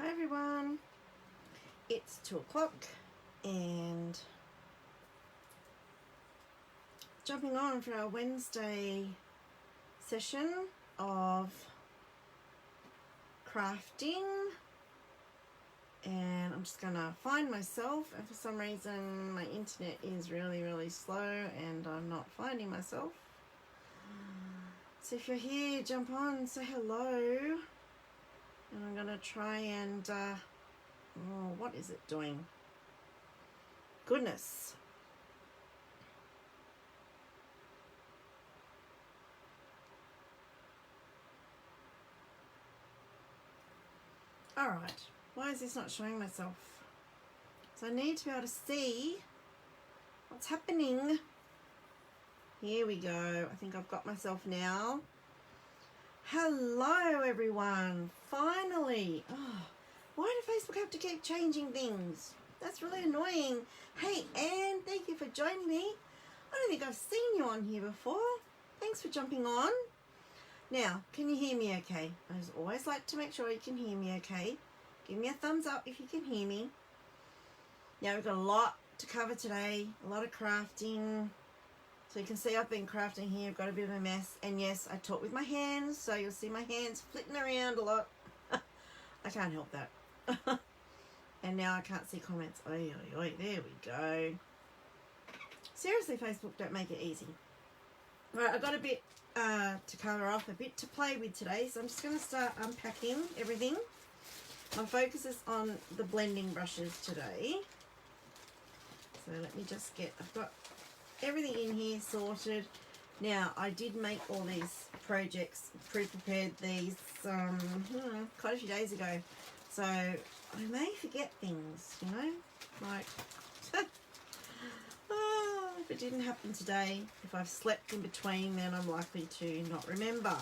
Hi everyone, it's 2 o'clock and jumping on for our Wednesday session of crafting, and I'm just gonna find myself, and for some reason my internet is really slow and I'm not finding myself. So if you're here, jump on, say hello. And I'm going to try and, oh, what is it doing? Goodness. Alright, why is this not showing myself? So I need to be able to see what's happening. Here we go. I think I've got myself now. Hello everyone, finally. Oh, why does Facebook have to keep changing things? That's really annoying. Hey Anne, thank you for joining me. I don't think I've seen you on here before. Thanks for jumping on. Now, can you hear me okay? I just always like to make sure you can hear me okay. Give me a thumbs up if you can hear me. Now we've got a lot to cover today, a lot of crafting. So you can see I've been crafting here, I've got a bit of a mess, and yes, I talk with my hands, so you'll see my hands flitting around a lot. I can't help that. And now I can't see comments. Oi, there we go. Seriously, Facebook, don't make it easy. Right, I've got a bit to cover off, a bit to play with today, so I'm just going to start unpacking everything. My focus is on the blending brushes today. So let me just get, I've got everything in here sorted. Now I did make all these projects, pre-prepared these quite a few days ago, so I may forget things, you know, like oh, if it didn't happen today, if I've slept in between, then I'm likely to not remember.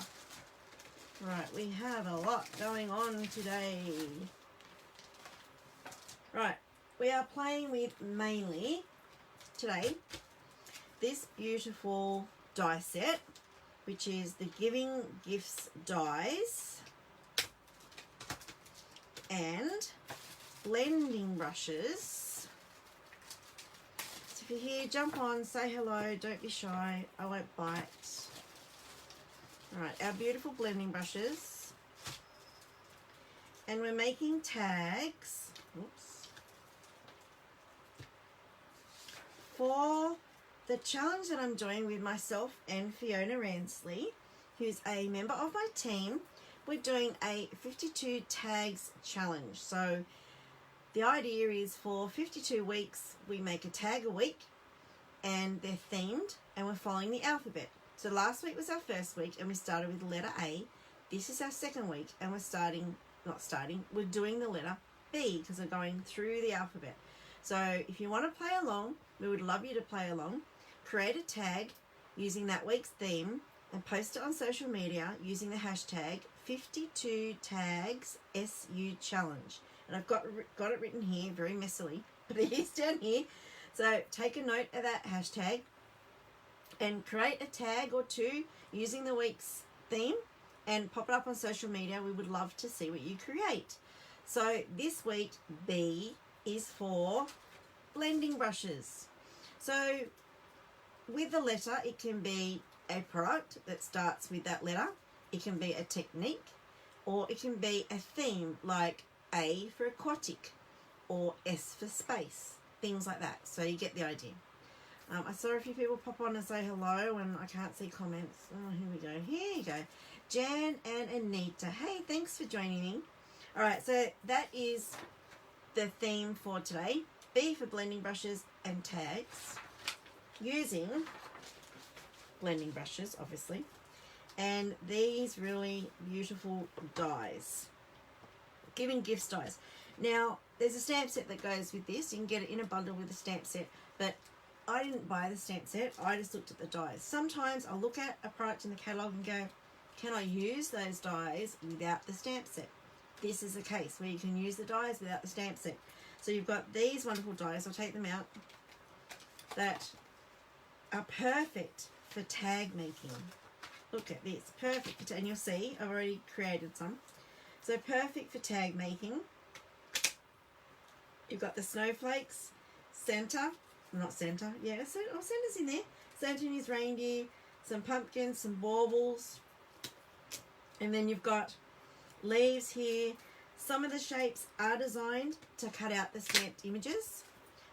Right, we have a lot going on today. Right, we are playing with mainly today this beautiful die set, which is the Giving Gifts dies, and blending brushes. So if you're here, jump on, say hello, don't be shy, I won't bite. Alright, our beautiful blending brushes, and we're making tags, for the challenge that I'm doing with myself and Fiona Ransley, who's a member of my team. We're doing a 52 tags challenge. So the idea is for 52 weeks, we make a tag a week, and they're themed, and we're following the alphabet. So last week was our first week, and we started with the letter A. This is our second week, and we're doing the letter B, because we're going through the alphabet. So if you want to play along, we would love you to play along. Create a tag using that week's theme and post it on social media using the hashtag 52tagsSU challenge. And I've got it written here very messily, but it is down here. So take a note of that hashtag and create a tag or two using the week's theme and pop it up on social media. We would love to see what you create. So this week, B is for blending brushes. So with the letter, it can be a product that starts with that letter, it can be a technique, or it can be a theme like A for aquatic or S for space, things like that. So you get the idea. I saw a few people pop on and say hello, and I can't see comments. Oh, here we go. Here you go. Jan and Anita. Hey, thanks for joining me. All right, so that is the theme for today. B for blending brushes and tags, using blending brushes, obviously, and these really beautiful dies, Giving Gifts dies. Now, there's a stamp set that goes with this. You can get it in a bundle with a stamp set, but I didn't buy the stamp set. I just looked at the dies. Sometimes I'll look at a product in the catalogue and go, can I use those dies without the stamp set? This is a case where you can use the dies without the stamp set. So you've got these wonderful dies, I'll take them out, that are perfect for tag making. Look at this, perfect, and you'll see I've already created some. So perfect for tag making. You've got the Snowflakes, Santa, not Santa, yeah, Santa's in there. Santa and his reindeer, some pumpkins, some baubles, and then you've got leaves here. Some of the shapes are designed to cut out the stamped images.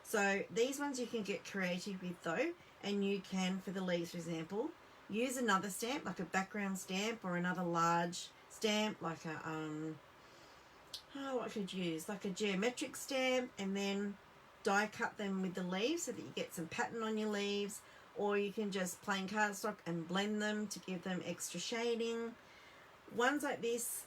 So these ones you can get creative with though, and you can, for the leaves for example, use another stamp, like a background stamp or another large stamp, like a, what could you use? Like a geometric stamp, and then die cut them with the leaves so that you get some pattern on your leaves, or you can just plain cardstock and blend them to give them extra shading. Ones like this,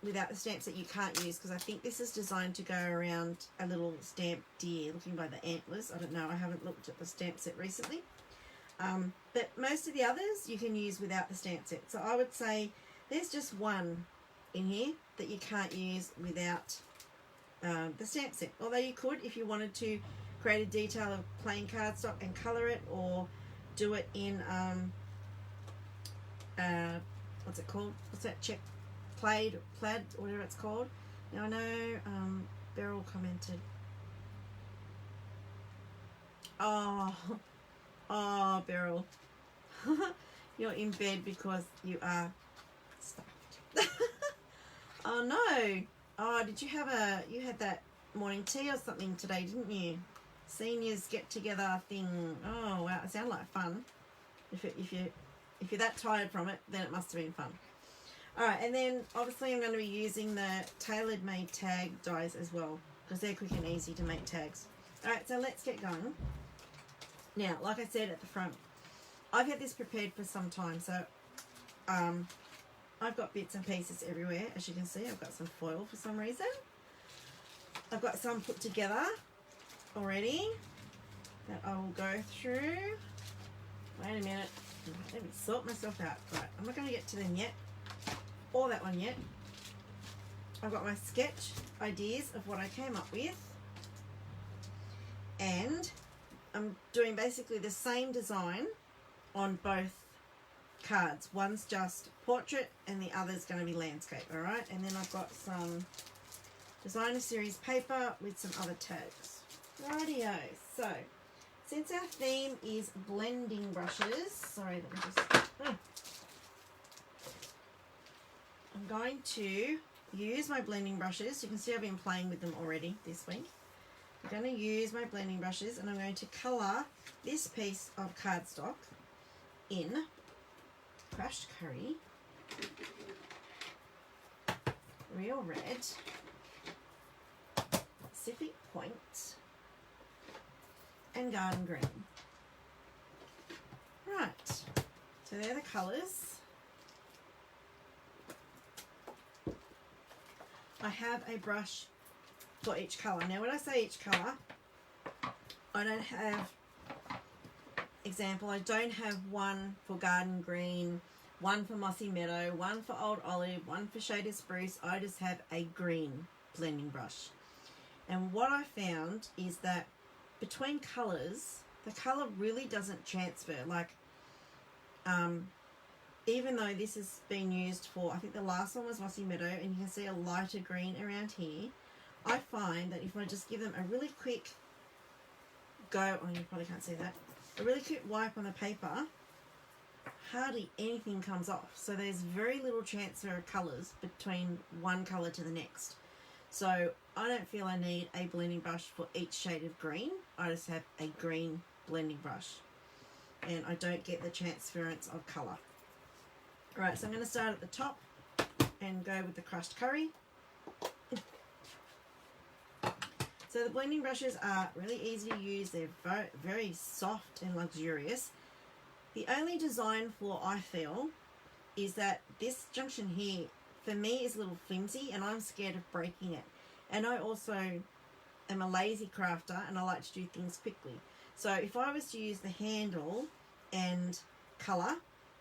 without the stamps that you can't use, because I think this is designed to go around a little stamped deer looking by the antlers. I don't know, I haven't looked at the stamp set recently. But most of the others you can use without the stamp set. So I would say there's just one in here that you can't use without the stamp set. Although you could, if you wanted to, create a detail of plain cardstock and colour it, or do it in, what's it called? What's that check? Plaid, whatever it's called. Now I know Beryl commented. Oh, Beryl. You're in bed because you are stuffed. Oh no. Oh, did you have you had that morning tea or something today, didn't you? Seniors get together thing. Oh wow, it sounded like fun. If you're that tired from it, then it must have been fun. Alright, and then obviously I'm going to be using the tailored made tag dies as well, because they're quick and easy to make tags. Alright, so let's get going. Now, like I said at the front, I've had this prepared for some time, so I've got bits and pieces everywhere. As you can see, I've got some foil for some reason. I've got some put together already that I will go through. Wait a minute. Let me sort myself out. Right, I'm not going to get to them yet, or that one yet. I've got my sketch ideas of what I came up with, and I'm doing basically the same design on both cards. One's just portrait and the other's going to be landscape, alright? And then I've got some designer series paper with some other tags. Rightio. So, since our theme is blending brushes, sorry, let me just... I'm going to use my blending brushes. You can see I've been playing with them already this week. I'm going to use my blending brushes and I'm going to colour this piece of cardstock in crushed curry, real red, Pacific Point, and garden green. Right, so they're the colours. I have a brush for each colour. Now when I say each colour, I don't have, example, I don't have one for garden green, one for mossy meadow, one for old olive, one for shaded spruce. I just have a green blending brush. And what I found is that between colours, the colour really doesn't transfer. Like, even though this has been used for, I think the last one was mossy meadow, and you can see a lighter green around here, I find that if I just give them a really quick go, oh you probably can't see that, a really quick wipe on the paper, hardly anything comes off. So there's very little transfer of colours between one colour to the next. So I don't feel I need a blending brush for each shade of green. I just have a green blending brush, and I don't get the transference of colour. Alright, so I'm going to start at the top and go with the crushed curry. So the blending brushes are really easy to use. They're very, very soft and luxurious. The only design flaw I feel is that this junction here, for me, is a little flimsy, and I'm scared of breaking it. And I also am a lazy crafter, and I like to do things quickly. So if I was to use the handle and colour,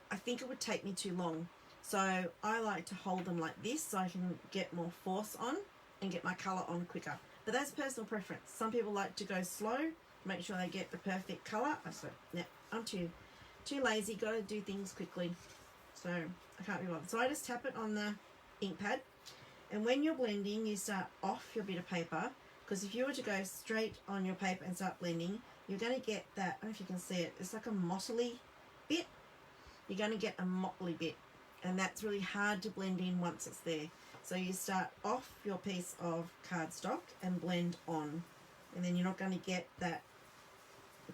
I think it would take me too long. So I like to hold them like this so I can get more force on and get my colour on quicker. But that's personal preference. Some people like to go slow, make sure they get the perfect colour. So yeah, I'm too lazy, got to do things quickly. So I can't be bothered. So I just tap it on the ink pad. And when you're blending, you start off your bit of paper Because if you were to go straight on your paper and start blending, you're going to get that, I don't know if you can see it, it's like a mottly bit. You're going to get a mottly bit, and that's really hard to blend in once it's there. So you start off your piece of cardstock and blend on, and then you're not going to get that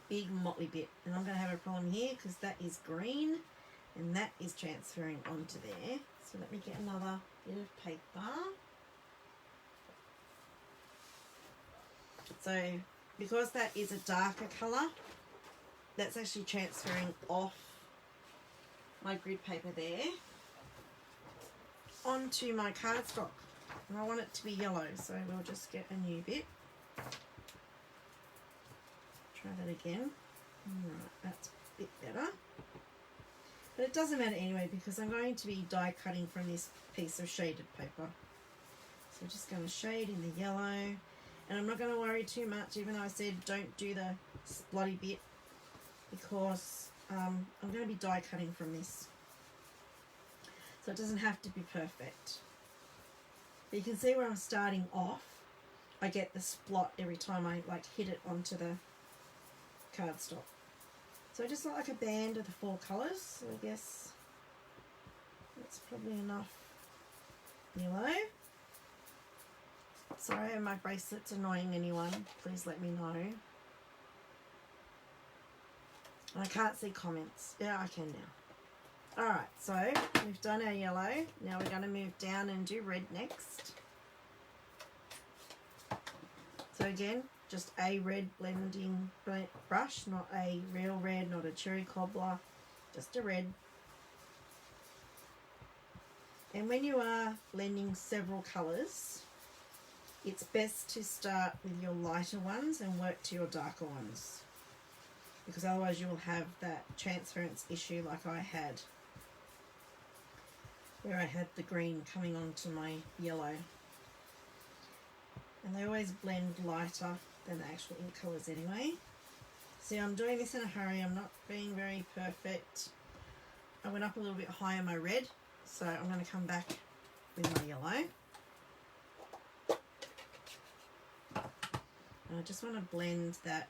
big mottly bit. And I'm going to have a problem here because that is green and that is transferring onto there. So let me get another bit of paper. So because that is a darker colour, that's actually transferring off my grid paper there onto my cardstock. And I want it to be yellow, so we'll just get a new bit. Try that again. Right, that's a bit better. But it doesn't matter anyway because I'm going to be die cutting from this piece of shaded paper. So I'm just going to shade in the yellow. And I'm not going to worry too much, even though I said don't do the splotty bit, because I'm going to be die cutting from this. So it doesn't have to be perfect. But you can see where I'm starting off, I get the splot every time I like hit it onto the cardstock. So I just like a band of the 4 colours. So I guess that's probably enough yellow. Sorry if my bracelet's annoying anyone, please let me know. I can't see comments. Yeah, I can now. Alright, so we've done our yellow. Now we're going to move down and do red next. So again, just a red blending brush, not a real red, not a cherry cobbler, just a red. And when you are blending several colours, it's best to start with your lighter ones and work to your darker ones, because otherwise you will have that transference issue like I had, where I had the green coming onto my yellow. And they always blend lighter than the actual ink colours anyway. See, I'm doing this in a hurry, I'm not being very perfect. I went up a little bit high on my red, so I'm going to come back with my yellow. And I just want to blend that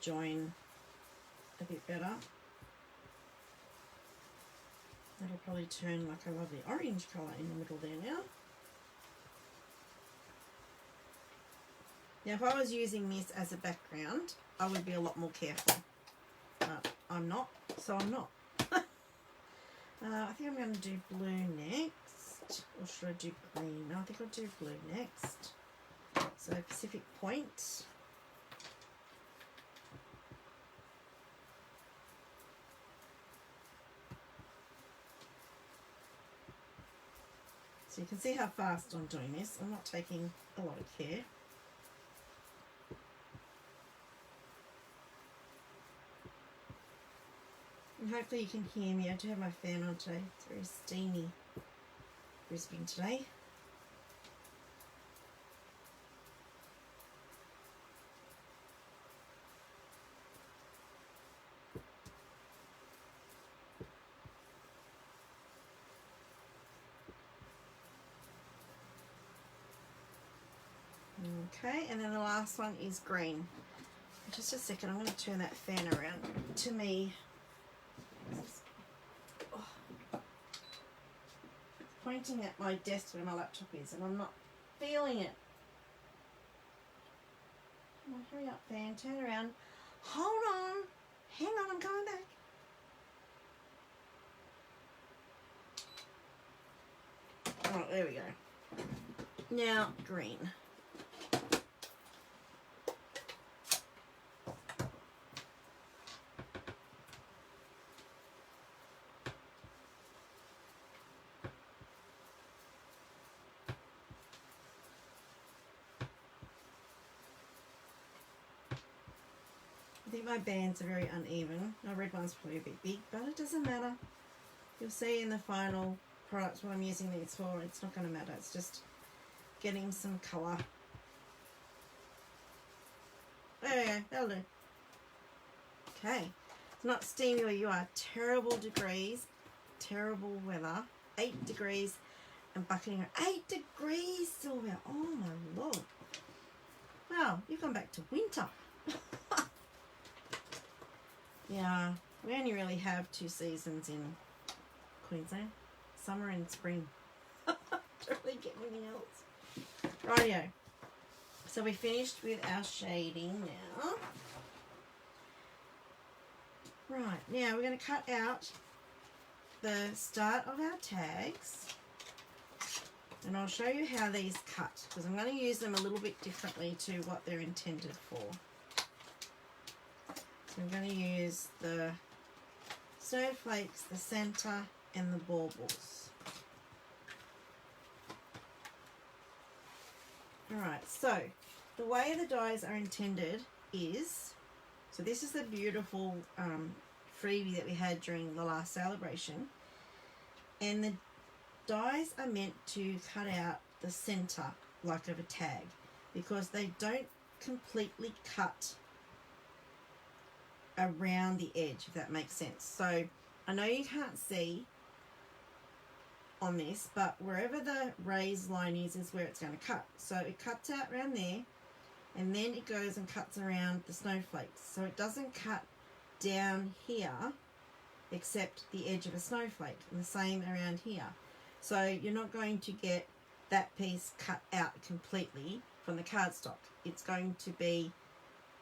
join a bit better. That'll probably turn like a lovely orange colour in the middle there now. Now if I was using this as a background, I would be a lot more careful. But I'm not, so I'm not. I think I'm going to do blue next. Or should I do green? No, I think I'll do blue next. So Pacific Point. So you can see how fast I'm doing this. I'm not taking a lot of care. And hopefully you can hear me. I do have my fan on today. It's very steamy Brisbane today. Okay, and then the last one is green. Just a second, I'm going to turn that fan around to me. Oh. Pointing at my desk where my laptop is, and I'm not feeling it. Come on, hurry up, fan, turn around. Hold on, hang on, I'm coming back. Oh, there we go. Now, green. I think my bands are very uneven. My red one's probably a bit big, but it doesn't matter. You'll see in the final product what I'm using these for. It's not going to matter. It's just getting some colour. There we go. That'll do. Okay. It's not steamy where you are. Terrible degrees. Terrible weather. 8 degrees and bucketing. 8 degrees, Sylvia. Oh my lord. Wow, you've gone back to winter. Yeah, we only really have 2 seasons in Queensland. Summer and spring. Don't really get anything else. Rightio. So we finished with our shading now. Right, now we're going to cut out the start of our tags. And I'll show you how these cut, because I'm going to use them a little bit differently to what they're intended for. So I'm going to use the snowflakes, the centre, and the baubles. Alright, so the way the dies are intended is, so this is the beautiful freebie that we had during the last celebration, and the dies are meant to cut out the centre like of a tag, because they don't completely cut around the edge, if that makes sense. So I know you can't see on this, but wherever the raised line is where it's going to cut. So it cuts out around there, and then it goes and cuts around the snowflakes. So it doesn't cut down here except the edge of a snowflake, and the same around here. So you're not going to get that piece cut out completely from the cardstock. It's going to be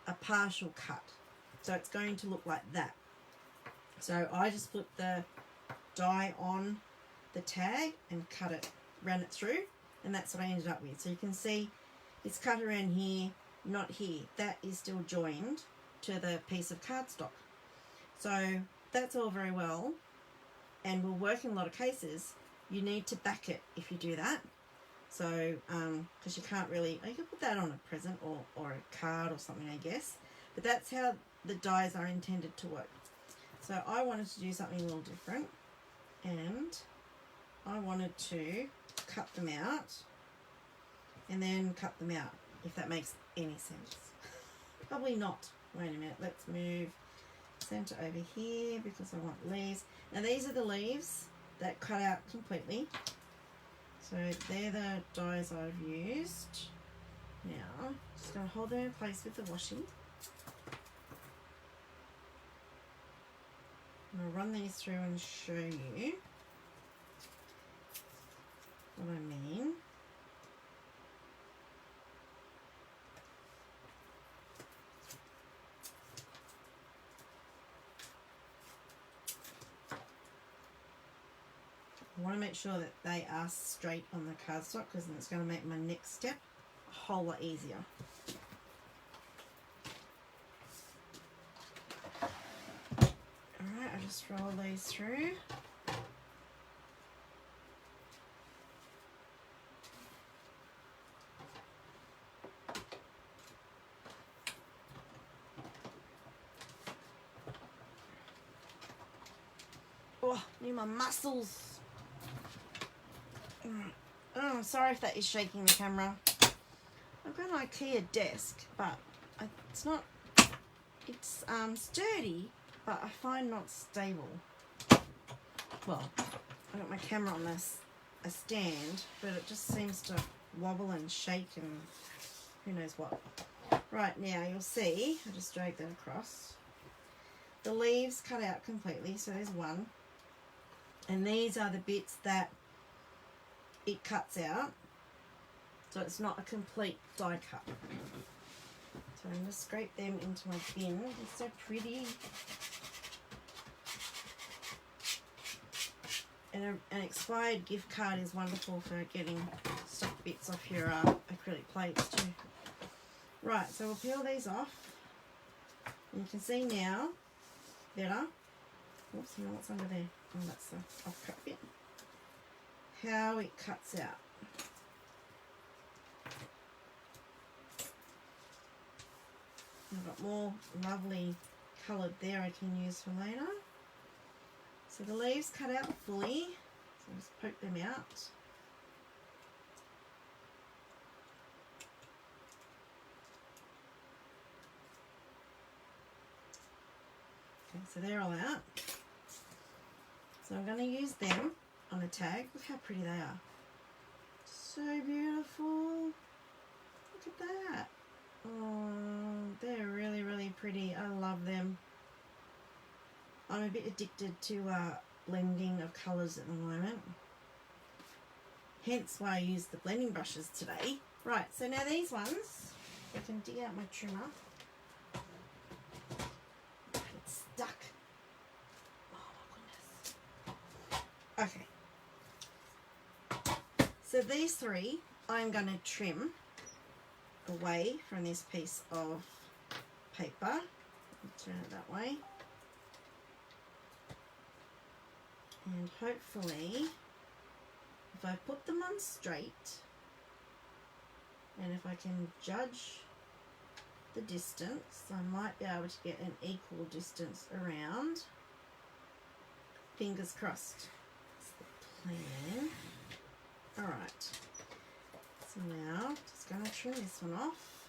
a partial cut. So it's going to look like that. So I just put the die on the tag and cut it, ran it through, and that's what I ended up with. So you can see it's cut around here, not here. That is still joined to the piece of cardstock. So that's all very well, and will work in a lot of cases. You need to back it if you do that. So, because you can't really, you can put that on a present or a card or something, I guess. But that's how the dies are intended to work. So I wanted to do something a little different, and I wanted to cut them out and then cut them out, if that makes any sense. Probably not. Wait a minute, let's move center over here because I want leaves. Now these are the leaves that cut out completely. So they're the dies I've used. Now, just going to hold them in place with the washi. I'll run these through and show you what I mean. I want to make sure that they are straight on the cardstock, because then it's going to make my next step a whole lot easier. Alright, I just roll these through. Oh, need my muscles. Oh, I'm sorry if that is shaking the camera. I've got an IKEA desk, but it's not, it's sturdy, but I find not stable. Well, I got my camera on a stand, but it just seems to wobble and shake and who knows what. Right, now you'll see, I just drag that across. The leaves cut out completely, so there's one. And these are the bits that it cuts out, so it's not a complete die cut. So I'm going to scrape them into my bin. It's so pretty. And an expired gift card is wonderful for getting stuck bits off your acrylic plates too. Right, so we'll peel these off. And you can see now better. Oops, you know what's under there? Oh, that's the off-cut bit. How it cuts out. I've got more lovely coloured there I can use for later. So the leaves cut out fully, so I'll just poke them out. Okay, so they're all out. So I'm going to use them on a tag. Look how pretty they are. So beautiful. Look at that. Oh, they're really, really pretty. I love them. I'm a bit addicted to blending of colours at the moment. Hence why I use the blending brushes today. Right, so now these ones, I can dig out my trimmer. It's stuck. Oh my goodness. Okay. So these three, I'm going to trim away from this piece of paper. Turn it that way. And hopefully, if I put them on straight, and if I can judge the distance, I might be able to get an equal distance around. Fingers crossed. That's the plan. Alright. So now, just going to trim this one off.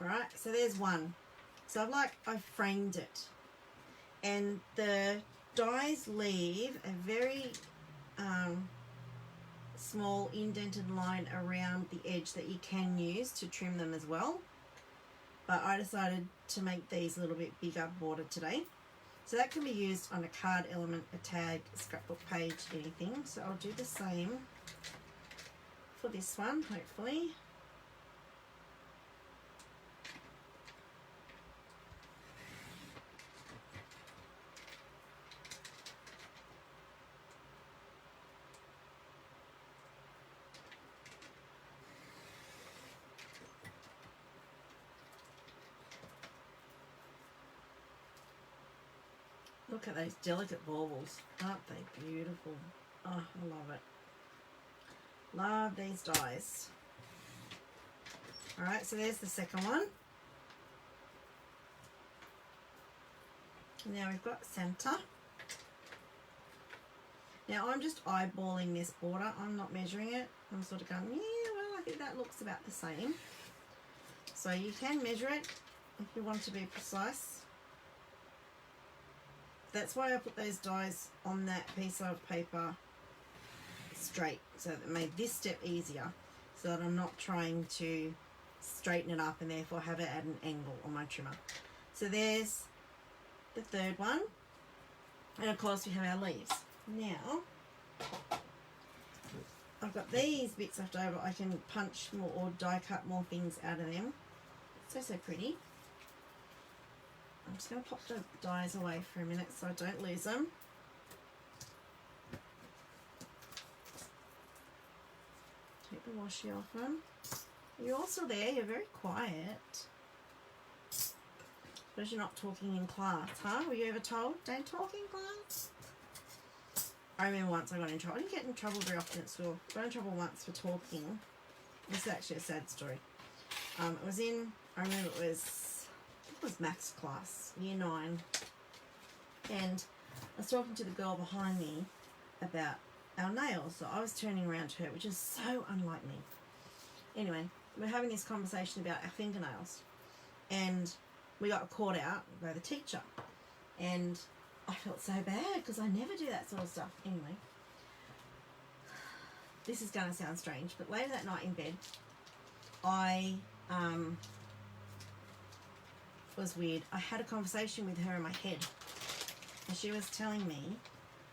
Alright, so there's one. So I've framed it. And the dies leave a very small indented line around the edge that you can use to trim them as well. But I decided to make these a little bit bigger border today. So that can be used on a card element, a tag, a scrapbook page, anything. So I'll do the same for this one, hopefully. Look at those delicate baubles. Aren't they beautiful? Oh, I love it. Love these dies. Alright, so there's the second one. Now we've got Santa. Now I'm just eyeballing this border. I'm not measuring it. I'm sort of going, yeah, well, I think that looks about the same. So you can measure it if you want to be precise. That's why I put those dies on that piece of paper straight, so that it made this step easier, so that I'm not trying to straighten it up and therefore have it at an angle on my trimmer. So there's the third one, and of course we have our leaves. Now I've got these bits left over. I can punch more or die cut more things out of them. So pretty. I'm just going to pop the dies away for a minute so I don't lose them. Take the washi off them. You're also there, you're very quiet. Suppose you're not talking in class, huh? Were you ever told, don't talk in class? I remember once I got in trouble. I didn't get in trouble very often at school. I got in trouble once for talking. This is actually a sad story. I remember it was maths class, year 9, and I was talking to the girl behind me about our nails. So I was turning around to her, which is so unlike me. Anyway, we're having this conversation about our fingernails, and we got caught out by the teacher, and I felt so bad because I never do that sort of stuff. Anyway, this is going to sound strange, but later that night in bed, I was weird. I had a conversation with her in my head, and she was telling me,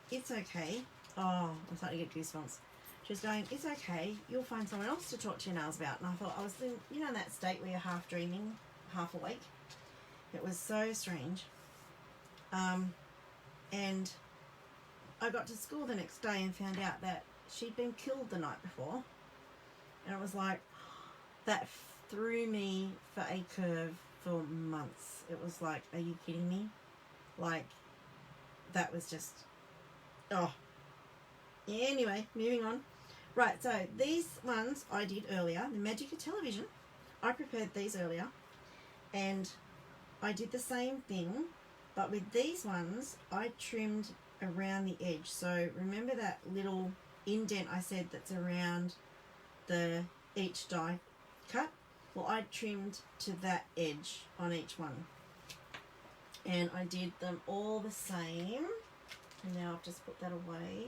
it's okay. Oh, I'm starting to get goosebumps. She was going, it's okay, you'll find someone else to talk to your nails about. And I thought, I was in, in that state where you're half dreaming, half awake. It was so strange. And I got to school the next day and found out that she'd been killed the night before. And it was like, that threw me for a curve for months. It was like, are you kidding me? Like, that was just, oh. Yeah, anyway, moving on. Right, so these ones I did earlier, the Magic of Television. I prepared these earlier, and I did the same thing, but with these ones, I trimmed around the edge. So remember that little indent I said that's around each die cut? Well, I trimmed to that edge on each one. And I did them all the same. And now I've just put that away.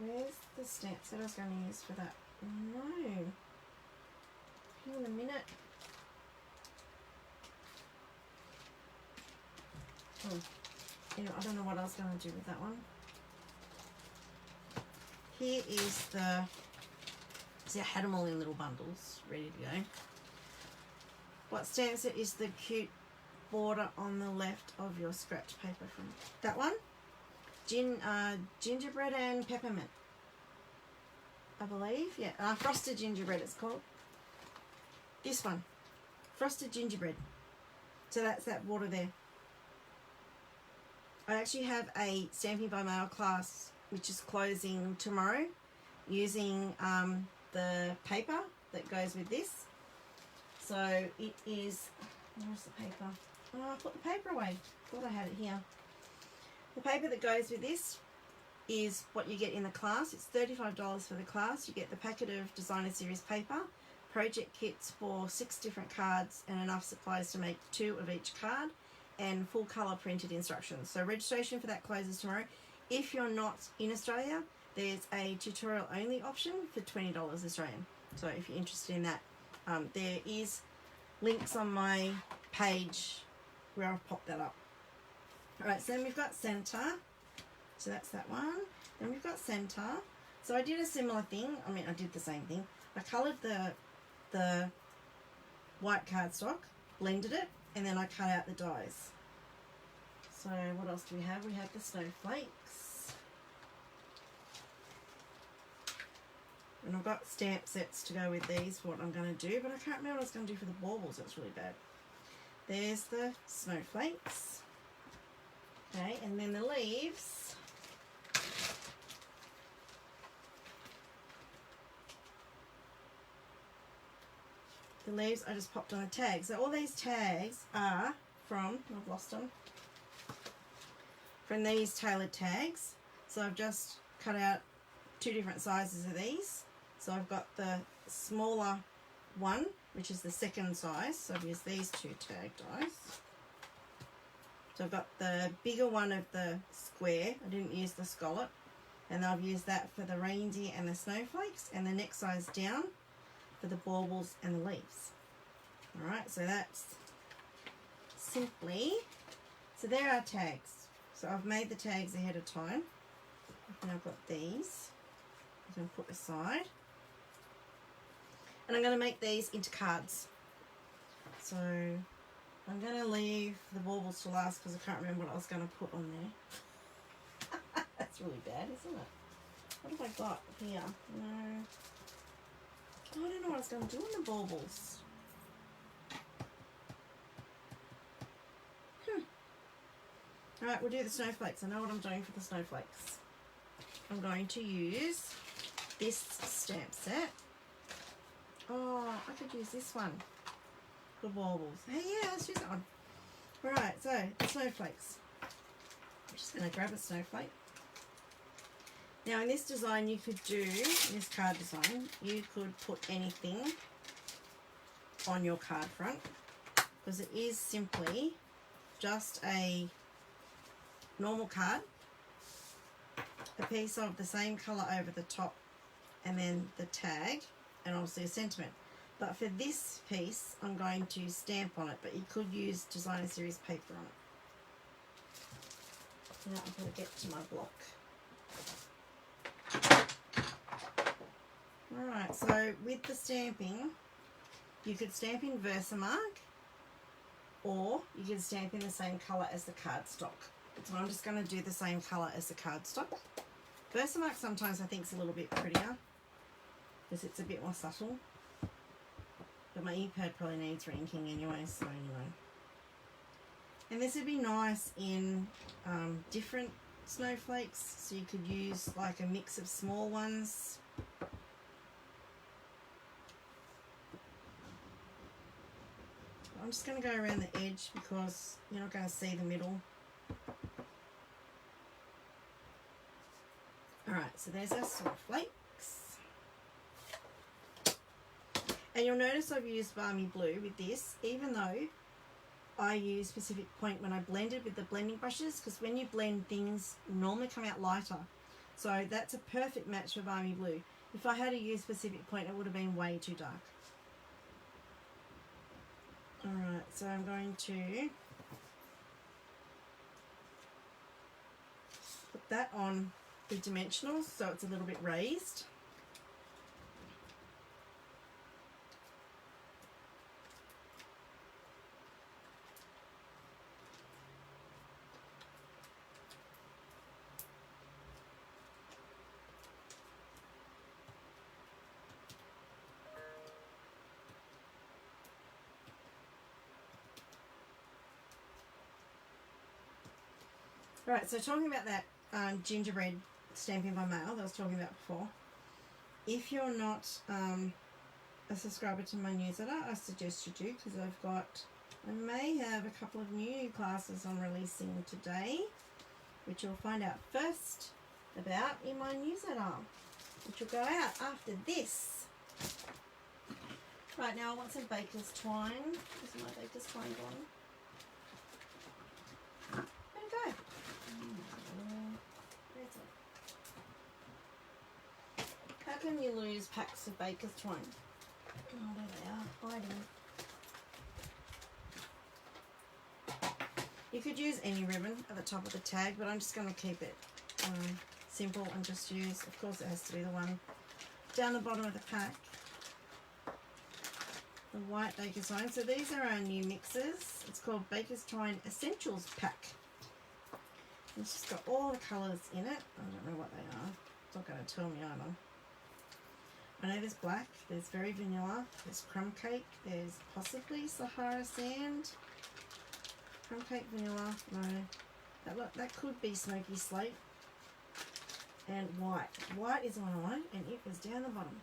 Where's the stamps that I was going to use for that? No. Hang on a minute. Oh, you know, I don't know what I was going to do with that one. Here is the, see, I had them all in little bundles, ready to go. What stamps it is the cute border on the left of your scratch paper from that one. Gingerbread and peppermint, I believe. Yeah, frosted gingerbread it's called. This one, frosted gingerbread. So that's that border there. I actually have a Stamping by Mail class which is closing tomorrow using the paper that goes with this. So it is, where's the paper? Oh, I put the paper away. Thought I had it here. The paper that goes with this is what you get in the class. It's $35 for the class. You get the packet of designer series paper, project kits for 6 different cards and enough supplies to make 2 of each card, and full colour printed instructions. So registration for that closes tomorrow. If you're not in Australia, there's a tutorial only option for $20 Australian. So if you're interested in that, there is links on my page where I've popped that up. Alright, so then we've got centre. So that's that one. Then we've got centre. So I did a similar thing. I mean, I did the same thing. I coloured the white cardstock, blended it, and then I cut out the dies. So what else do we have? We have the snowflakes. And I've got stamp sets to go with these for what I'm going to do, but I can't remember what I was going to do for the baubles. That's really bad. There's the snowflakes. Okay, and then the leaves. The leaves I just popped on a tag. So all these tags are from, I've lost them, from these tailored tags. So I've just cut out 2 different sizes of these. So I've got the smaller one, which is the second size. So I've used these 2 tag dies. So I've got the bigger one of the square. I didn't use the scallop. And I've used that for the reindeer and the snowflakes. And the next size down for the baubles and the leaves. Alright, so that's simply, so there are tags. So I've made the tags ahead of time. And I've got these. I'm going to put aside. And I'm going to make these into cards. So I'm going to leave the baubles to last because I can't remember what I was going to put on there. That's really bad, isn't it? What have I got here? No. Oh, I don't know what I was going to do on the baubles. Alright, we'll do the snowflakes. I know what I'm doing for the snowflakes. I'm going to use this stamp set. Oh, I could use this one for baubles. Hey, yeah, let's use that one. Alright, so the snowflakes. I'm just going to grab a snowflake. Now in this design you could do, in this card design, you could put anything on your card front because it is simply just a normal card, a piece of the same colour over the top and then the tag and obviously a sentiment. But for this piece I'm going to stamp on it, but you could use designer series paper on it. Now I'm going to get to my block. Alright, so with the stamping, you could stamp in Versamark or you could stamp in the same colour as the cardstock. So I'm just going to do the same colour as the cardstock. Versamark sometimes I think is a little bit prettier because it's a bit more subtle. But my e-pad probably needs re-inking anyway, so anyway. And this would be nice in different snowflakes, so you could use like a mix of small ones. I'm just going to go around the edge because you're not going to see the middle. Alright, so there's our snowflakes. And you'll notice I've used Balmy Blue with this, even though I use Pacific Point when I blended with the blending brushes, because when you blend things normally come out lighter. So that's a perfect match for Balmy Blue. If I had to use Pacific Point, it would have been way too dark. Alright, so I'm going to put that on the dimensionals so it's a little bit raised. Right, so talking about that gingerbread Stampin' by mail that I was talking about before, if you're not a subscriber to my newsletter, I suggest you do, because I may have a couple of new classes I'm releasing today, which you'll find out first about in my newsletter, which will go out after this. Right, now I want some Baker's Twine. Is my Baker's Twine gone? Where'd it go? How can you lose packs of Baker's Twine? Oh, there they are, hiding. You could use any ribbon at the top of the tag, but I'm just going to keep it simple and just use, of course it has to be the one down the bottom of the pack. The white Baker's Twine. So these are our new mixes. It's called Baker's Twine Essentials Pack. It's just got all the colours in it. I don't know what they are. It's not going to tell me either. I know there's black, there's very vanilla, there's crumb cake, there's possibly Sahara sand. Crumb cake, vanilla, no. That could be smoky slate. And white. White is the one I want, and it is down the bottom.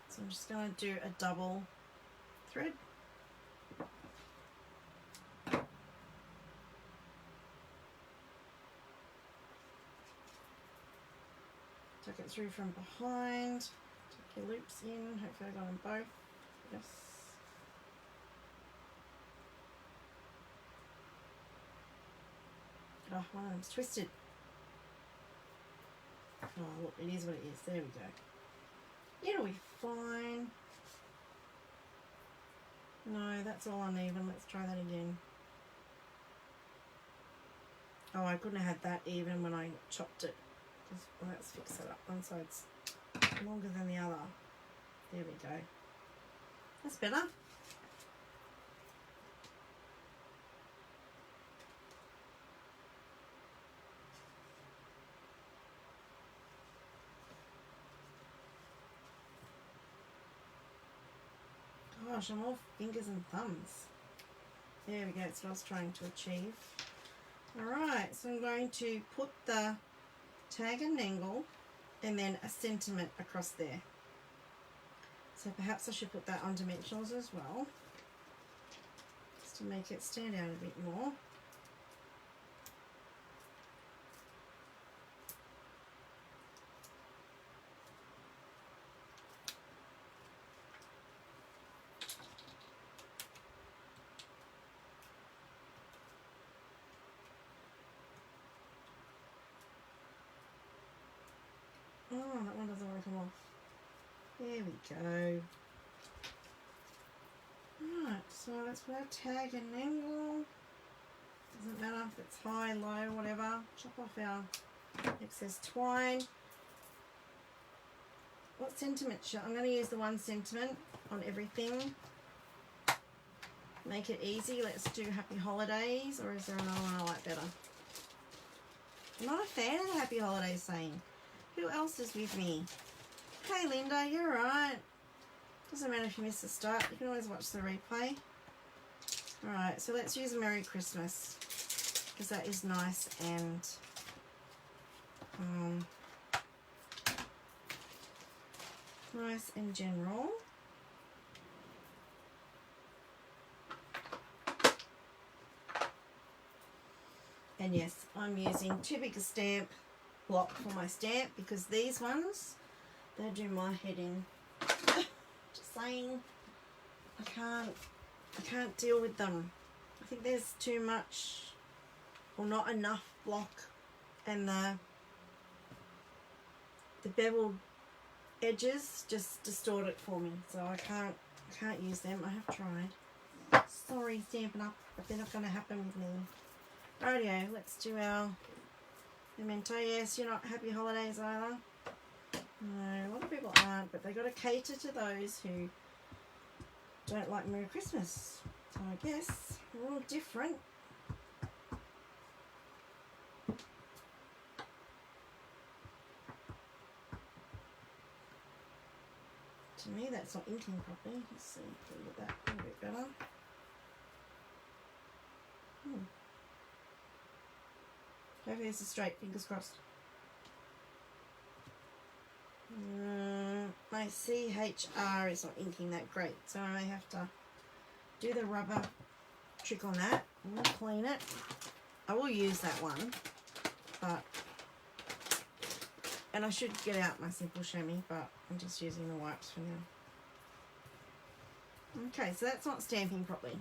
So I'm just going to do a double thread. Tuck it through from behind, tuck your loops in, hopefully I got them both, yes. Oh, one of them's twisted. Oh look, it is what it is, there we go. It'll be fine. No, that's all uneven, let's try that again. Oh, I couldn't have had that even when I chopped it. Well, let's fix it up. One side's longer than the other. There we go. That's better. Gosh, I'm all fingers and thumbs. There we go. That's what I was trying to achieve. Alright, so I'm going to put the tag and angle and then a sentiment across there. So perhaps I should put that on dimensionals as well, just to make it stand out a bit more. Oh, that one doesn't want to come off. There we go. Right, so let's put our tag and angle. Doesn't matter if it's high, low, whatever. Chop off our excess twine. What sentiment shall I'm going to use the one sentiment on everything. Make it easy. Let's do Happy Holidays, or is there another one I like better? I'm not a fan of the Happy Holidays saying. Who else is with me? Hey Linda, you're right. Doesn't matter if you miss the start, you can always watch the replay. Alright, so let's use Merry Christmas, because that is nice and nice and general. And yes, I'm using too big a stamp block for my stamp, because these ones, they do my head in. Just saying, I can't deal with them. I think there's too much or not enough block and the beveled edges just distort it for me, so I can't use them. I have tried. Sorry, Stampin' Up, but they're not going to happen with me. Rightio, let's do our Memento. Yes, you're not happy holidays either. No, a lot of people aren't, but they've got to cater to those who don't like Merry Christmas. So I guess we're all different. To me, that's not inking properly. Let's see if we get that a little bit better. Hopefully this is straight, fingers crossed. My CHR is not inking that great, so I have to do the rubber trick on that. We'll clean it. I will use that one, but, and I should get out my simple chamois, but I'm just using the wipes for now. Okay, so that's not stamping properly.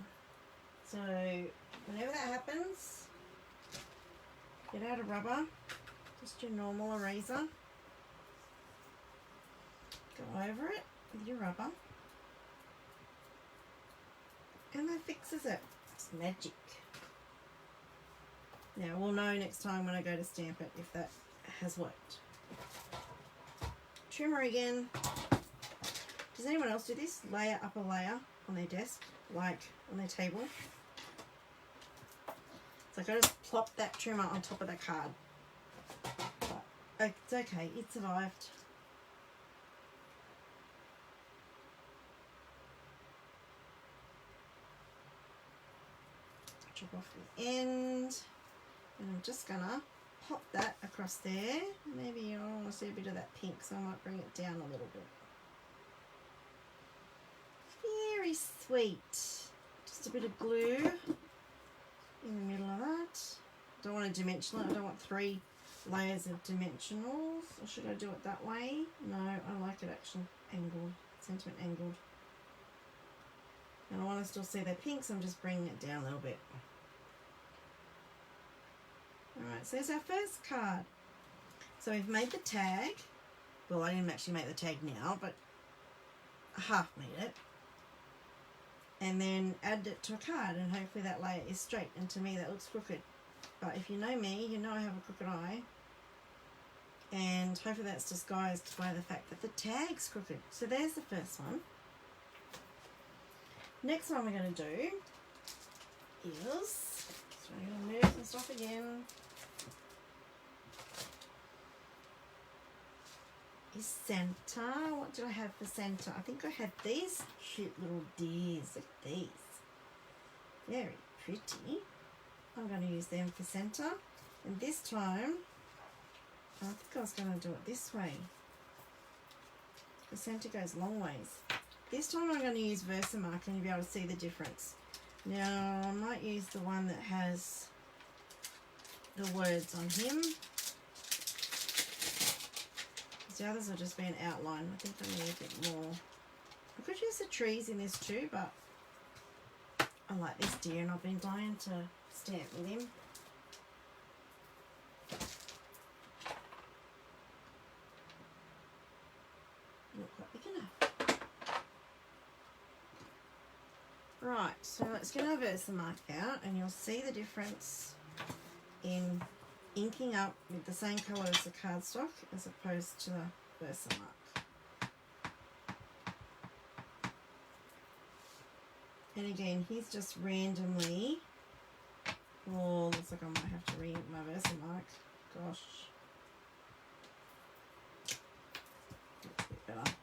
So whenever that happens, get out a rubber, just your normal eraser. Go over it with your rubber, and that fixes it. It's magic. Now we'll know next time when I go to stamp it if that has worked. Trimmer again. Does anyone else do this? Layer up a layer on their desk, like on their table. So I just plop that trimmer on top of the card. But it's okay, it survived. Chop off the end, and I'm just gonna pop that across there. Maybe I want to see a bit of that pink, so I might bring it down a little bit. Very sweet. Just a bit of glue in the middle of that. Don't want to dimensional. I don't want 3 layers of dimensionals. Or should I do it that way? No, I like it actually angled, sentiment angled. And I want to still see the pink, so I'm just bringing it down a little bit. Alright, so there's our first card. So we've made the tag. Well, I didn't actually make the tag now, but I half made it. And then add it to a card, and hopefully that layer is straight. And to me, that looks crooked. But if you know me, you know I have a crooked eye. And hopefully that's disguised by the fact that the tag's crooked. So there's the first one. Next one we're going to do is, so I'm going to move some stuff again, is Santa. What did I have for Santa? I think I had these cute little deers. Look at these. Very pretty. I'm going to use them for Santa. And this time, I think I was going to do it this way. Because Santa goes long ways. This time I'm going to use Versamark, and you'll be able to see the difference. Now, I might use the one that has the words on him. The others are just being outlined. I think I need a bit more. I could use the trees in this too, but I like this deer, and I've been dying to stamp with him. Not quite big enough. Right, so let's get our Versamark out, and you'll see the difference in inking up with the same colour as the cardstock as opposed to the Versamark. And again, he's just randomly, oh, looks like I might have to re-ink my Versamark. Gosh. That's a bit better.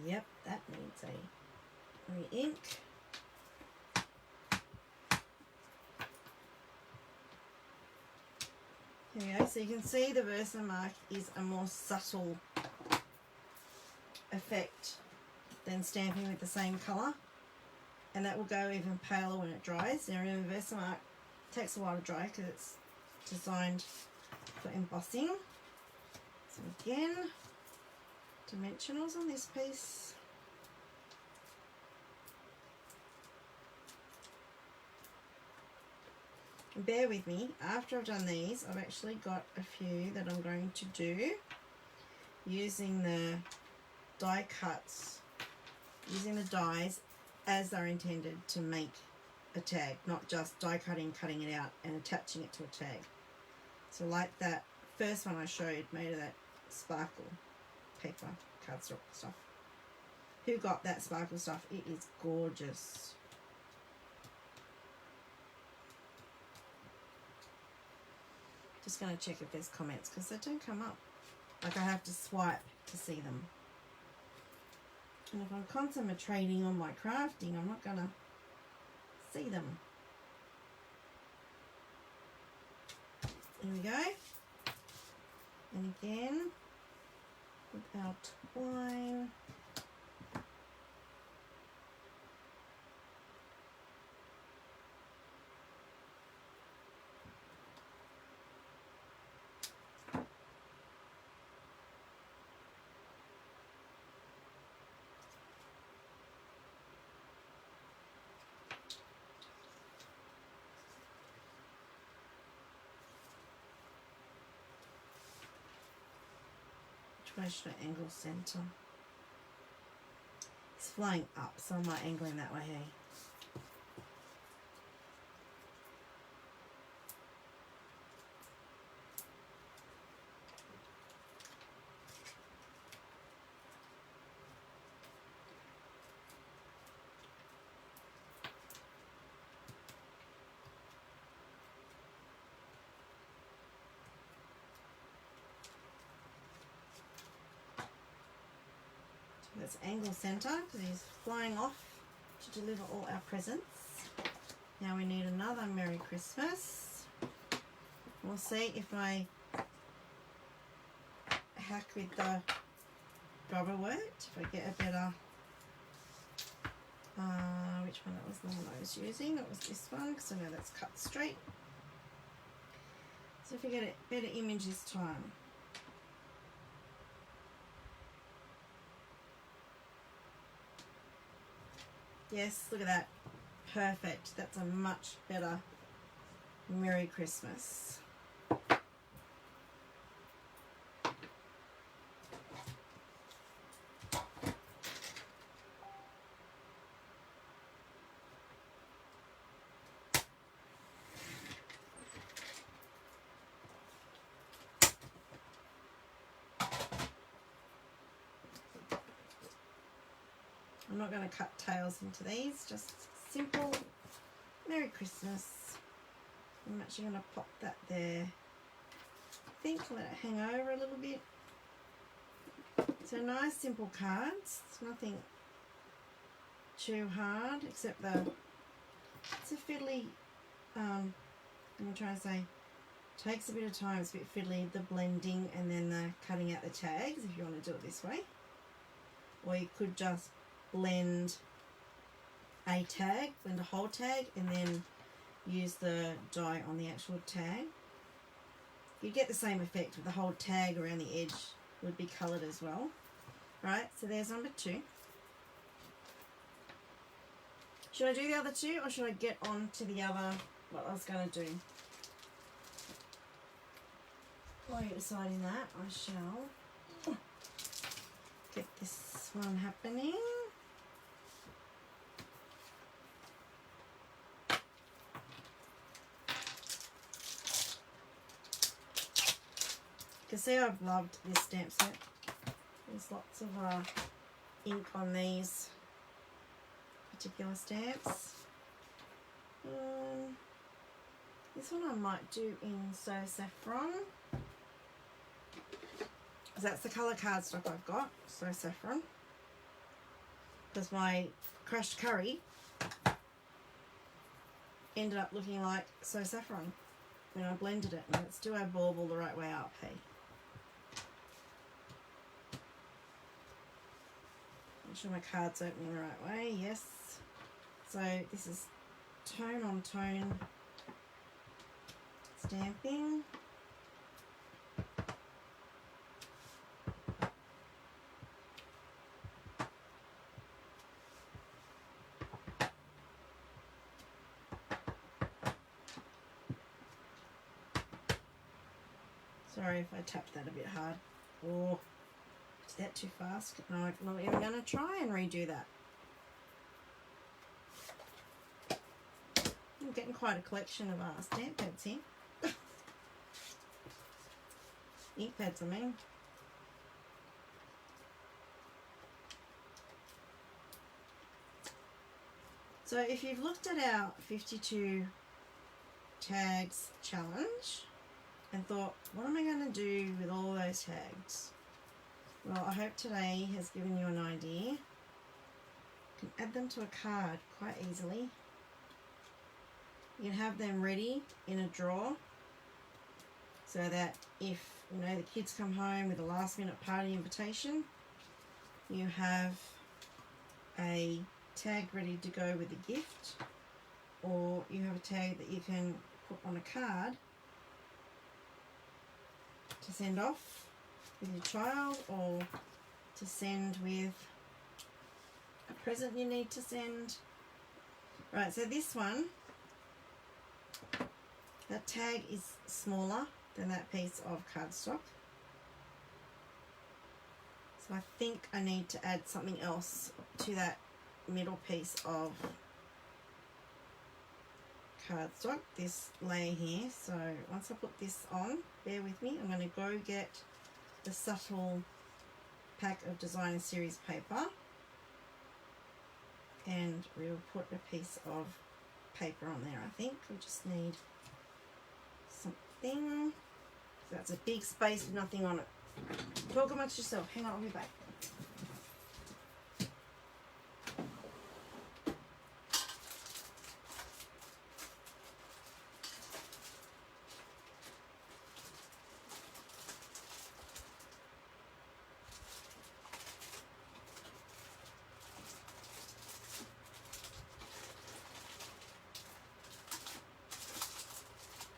Yep, that needs a re-ink. Here we go. So you can see the Versamark is a more subtle effect then Stampin with the same colour, and that will go even paler when it dries. Now remember, Versamark takes a while to dry because it's designed for embossing. So again, dimensionals on this piece. And bear with me, after I've done these, I've actually got a few that I'm going to do using the die cuts, using the dies as they're intended to make a tag, not just die cutting, cutting it out and attaching it to a tag. So like that first one I showed, made of that sparkle paper, cardstock stuff. Who got that sparkle stuff? It is gorgeous. Just going to check if there's comments because they don't come up. Like I have to swipe to see them. And if I'm concentrating on my crafting, I'm not going to see them. There we go. And again, with our twine. Where should I angle center? It's flying up, so I might angle him that way, hey? That's angle center because he's flying off to deliver all our presents. Now we need another Merry Christmas. We'll see if I hack with the rubber worked, if I get a better, which one that was the one I was using. It was this one because I know that's cut straight. So if we get a better image this time. Yes, look at that. Perfect. That's a much better Merry Christmas. I'm not going to cut tails into these, just simple Merry Christmas. I'm actually going to pop that there. I think let it hang over a little bit. So nice simple cards. It's nothing too hard except it's a fiddly, I'm trying to say, takes a bit of time, it's a bit fiddly, the blending and then the cutting out the tags if you want to do it this way. Or you could just blend a tag, blend a whole tag, and then use the die on the actual tag. You get the same effect with the whole tag around the edge would be coloured as well. Right, so there's number 2. Should I do the other 2 or should I get on to the other, what I was going to do? While you're deciding that, I shall get this one happening. You can see I've loved this stamp set. There's lots of ink on these particular stamps. This one I might do in So Saffron, because that's the colour cardstock I've got, So Saffron. Because my crushed curry ended up looking like So Saffron when I blended it. And let's do our bauble the right way up, hey. Make sure my card's opening the right way. Yes. So this is tone on tone stamping. Sorry if I tapped that a bit hard. Oh, is that too fast? No, I'm not even going to try and redo that. I'm getting quite a collection of stamp pads here. Ink pads, I mean. So if you've looked at our 52 tags challenge and thought, what am I going to do with all those tags? Well, I hope today has given you an idea. You can add them to a card quite easily. You can have them ready in a drawer so that if, you know, the kids come home with a last minute party invitation, you have a tag ready to go with the gift, or you have a tag that you can put on a card to send off with your child, or to send with a present you need to send. Right, so this one, that tag is smaller than that piece of cardstock. So I think I need to add something else to that middle piece of cardstock, this layer here. So once I put this on, bear with me, I'm going to go get the subtle pack of designer series paper, and we'll put a piece of paper on there. I think we just need something. That's a big space with nothing on it. Talk amongst yourself. Hang on, I'll be back.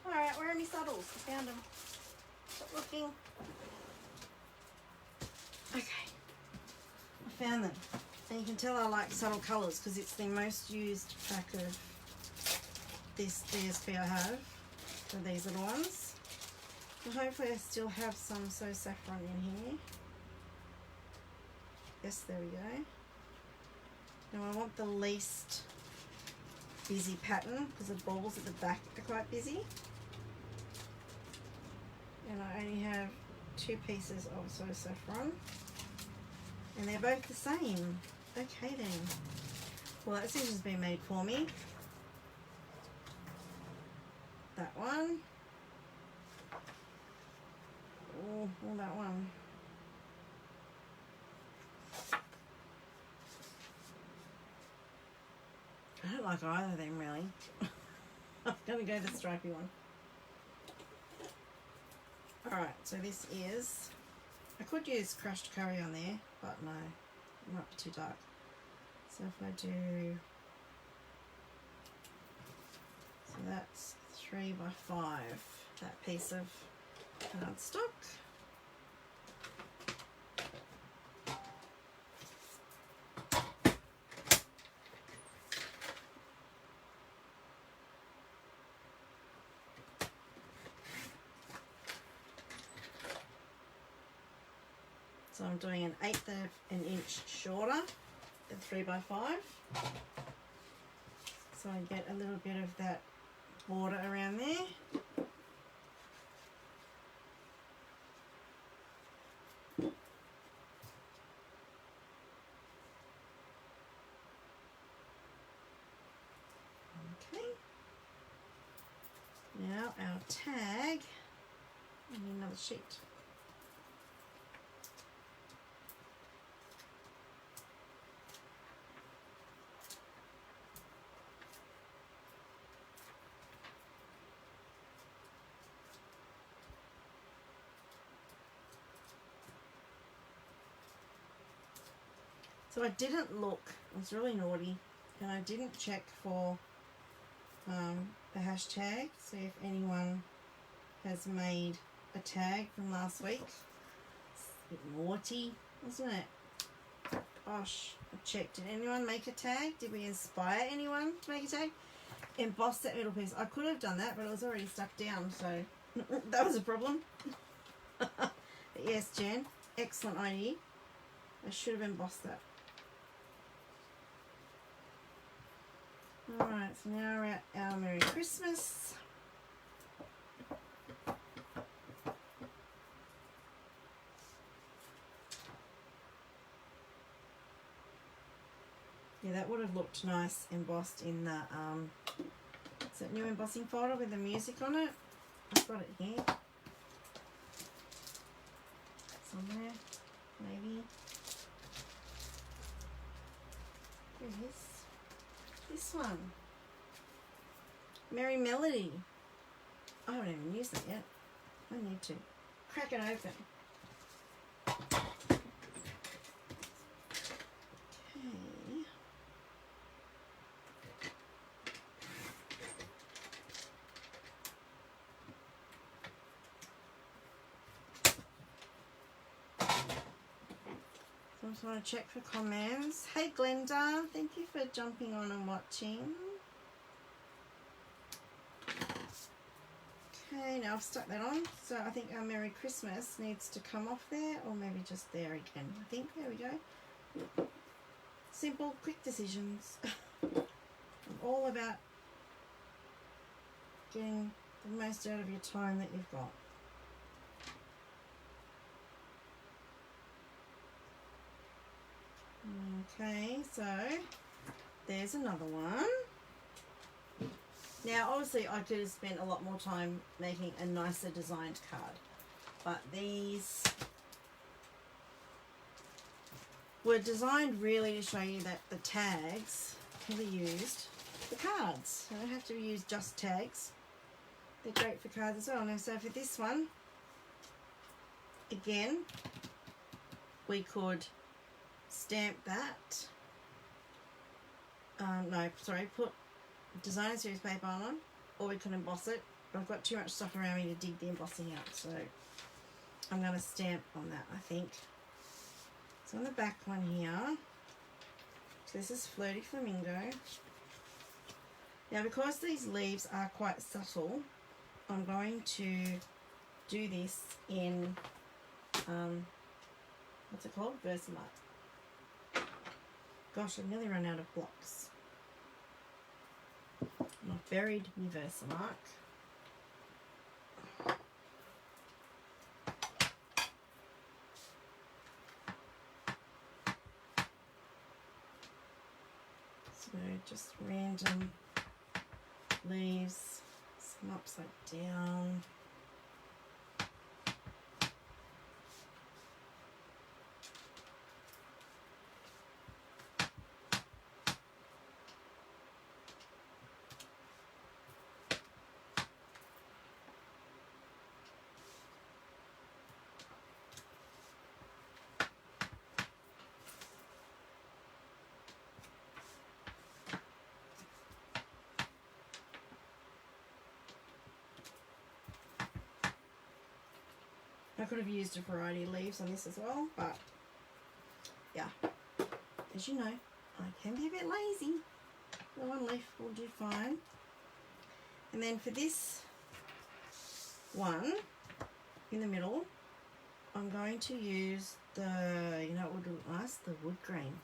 Alright, where are my subtles? I found them. Stop looking. Okay, I found them. And you can tell I like subtle colours because it's the most used pack of this DSP I have for these little ones. So hopefully I still have some So Saffron in here. Yes, there we go. Now I want the least busy pattern because the balls at the back are quite busy. And I only have 2 pieces of So Saffron. And they're both the same. Okay then. Well, that decision's been made for me. That one. Oh, that one. I don't like either of them really. I'm going to go the stripy one. Alright, so this is, I could use crushed curry on there, but no, it might be too dark. So if I do, so that's 3 by 5, that piece of cardstock. So I'm doing 1/8 of an inch shorter than 3 by 5. So I get a little bit of that border around there. Okay. Now our tag, I need another sheet. So I didn't look, I was really naughty, and I didn't check for the hashtag, see if anyone has made a tag from last week. It's a bit naughty, wasn't it? Gosh, I checked. Did anyone make a tag? Did we inspire anyone to make a tag? Emboss that middle piece. I could have done that, but it was already stuck down, so that was a problem. But yes, Jen, excellent idea. I should have embossed that. Alright, so now we're at our Merry Christmas. Yeah, that would have looked nice embossed in the is that new embossing folder with the music on it? I've got it here. Somewhere, maybe. Here it is. This one. Merry Melody. I haven't even used that yet. I need to. Crack it open. Okay. So I just want to check for comments. Hey Glenda, thank you for jumping on and watching. Okay, now I've stuck that on, so I think our Merry Christmas needs to come off there, or maybe just there again. I think, there we go. Simple, quick decisions. I'm all about getting the most out of your time that you've got. Okay, so there's another one. Now, obviously, I could have spent a lot more time making a nicer designed card, but these were designed really to show you that the tags can be used for cards. They don't have to use just tags. They're great for cards as well. Now, so for this one, again, we could stamp that. Put designer series paper on, or we could emboss it, but I've got too much stuff around me to dig the embossing out, so I'm going to stamp on that, I think. So on the back one here, so this is Flirty Flamingo. Now, because these leaves are quite subtle, I'm going to do this in what's it called? Versamark. Gosh, I've nearly run out of blocks. And I've buried my Versamark. So just random leaves, some upside down. I could have used a variety of leaves on this as well, but yeah, as you know, I can be a bit lazy. The one leaf will do fine. And then for this one in the middle, I'm going to use the, you know what would look nice? The wood grain.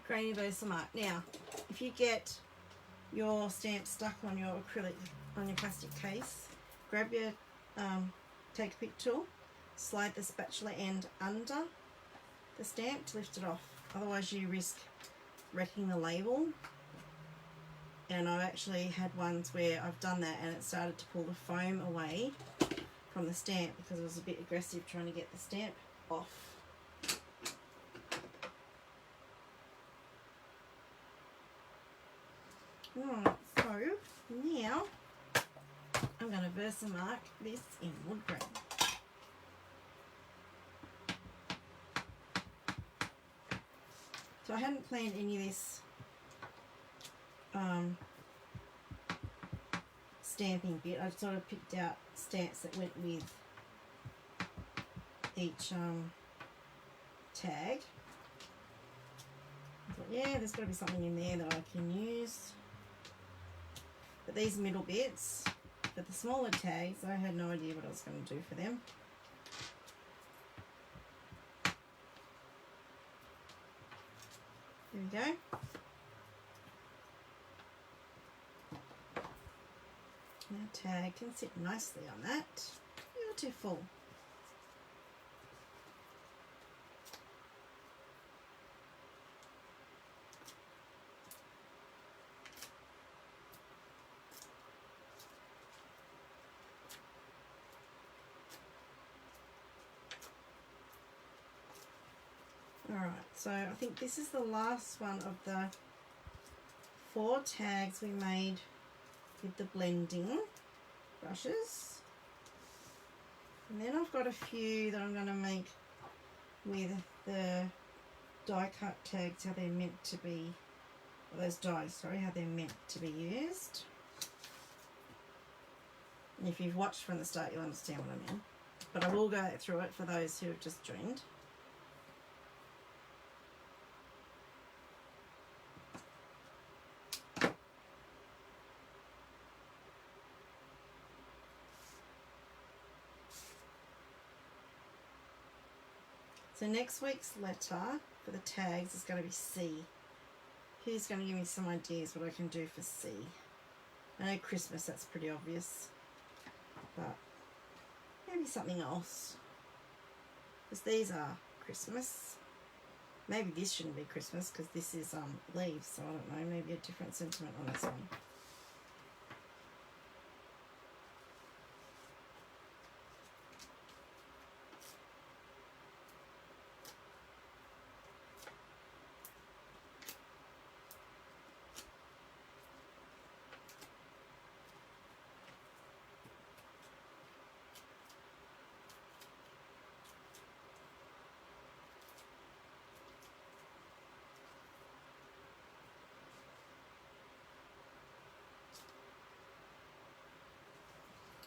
Grainy Versamark. Now, if you get your stamp stuck on your acrylic, on your plastic case, grab your take a pick tool, slide the spatula end under the stamp to lift it off. Otherwise you risk wrecking the label. And I've actually had ones where I've done that and it started to pull the foam away from the stamp because it was a bit aggressive trying to get the stamp off. Alright, so now I'm going to Versamark this in wood grain. So I hadn't planned any of this stamping bit. I sort of picked out stamps that went with each tag. I thought, yeah, there's got to be something in there that I can use. But these middle bits, but the smaller tags, I had no idea what I was going to do for them. There we go. Now tag can sit nicely on that. Beautiful. Alright, so I think this is the last one of the 4 tags we made with the blending brushes. And then I've got a few that I'm going to make with the die cut tags, how they're meant to be, or those dies, sorry, how they're meant to be used. And if you've watched from the start, you'll understand what I mean. But I will go through it for those who have just joined. So next week's letter for the tags is going to be C. Who's going to give me some ideas what I can do for C? I know Christmas, that's pretty obvious. But maybe something else. Because these are Christmas. Maybe this shouldn't be Christmas because this is leaves. So I don't know, maybe a different sentiment on this one.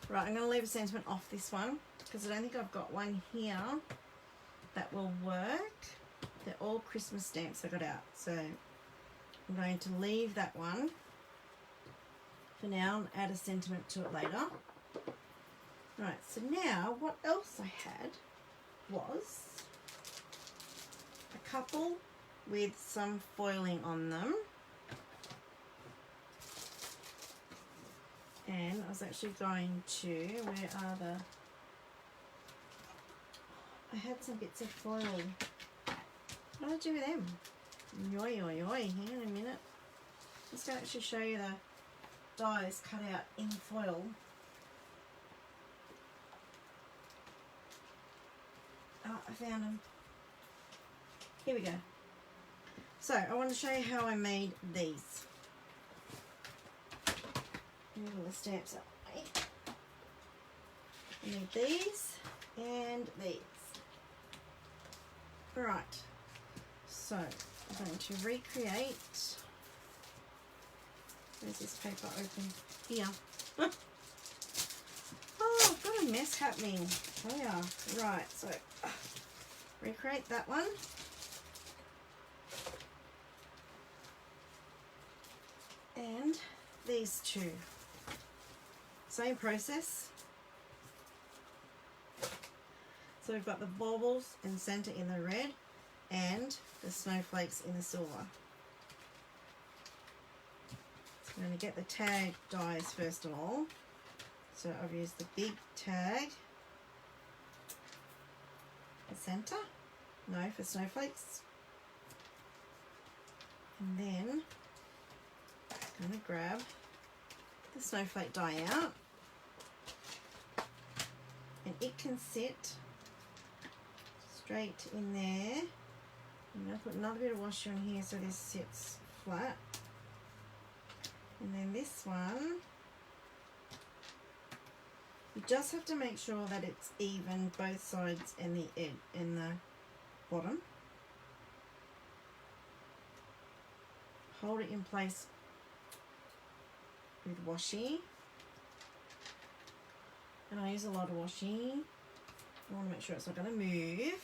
Right, I'm going to leave a sentiment off this one because I don't think I've got one here that will work. They're all Christmas stamps I got out, so I'm going to leave that one for now and add a sentiment to it later. Right, so now what else I had was a couple with some foiling on them. And I was actually going to, where are the, I had some bits of foil. What did I do with them? Yoy, yoy, yoy, hang on a minute. I'm just going to actually show you the dies cut out in foil. Oh, I found them. Here we go. So, I want to show you how I made these. Move all the stamps up. I need these and these. Right, so I'm going to recreate. Where's this paper open? Here. Oh, I've got a mess happening. Oh yeah, right, so recreate that one. And these two. Same process. So we've got the baubles in the centre in the red and the snowflakes in the silver. So I'm going to get the tag dies first of all. So I've used the big tag. The centre. No, for snowflakes. And then I'm going to grab the snowflake die out. And it can sit straight in there. I'm going to put another bit of washi on here so this sits flat. And then this one, you just have to make sure that it's even both sides and the edge and the bottom. hold it in place with washi. And I use a lot of washi. I want to make sure it's not going to move.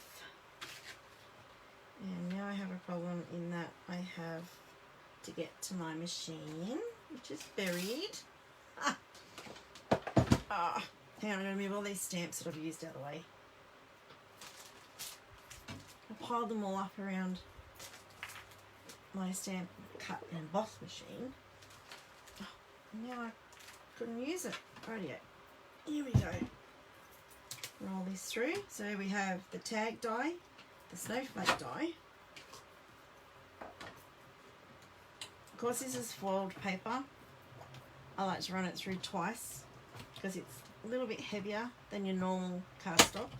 And now I have a problem in that I have to get to my machine, which is buried. Hang on, I'm going to move all these stamps that I've used out of the way. I piled them all up around my stamp cut and emboss machine. Now I couldn't use it. Rightio. Here we go. Roll this through. So we have the tag die, the snowflake die. Of course, this is foiled paper. I like to run it through twice because it's a little bit heavier than your normal cardstock.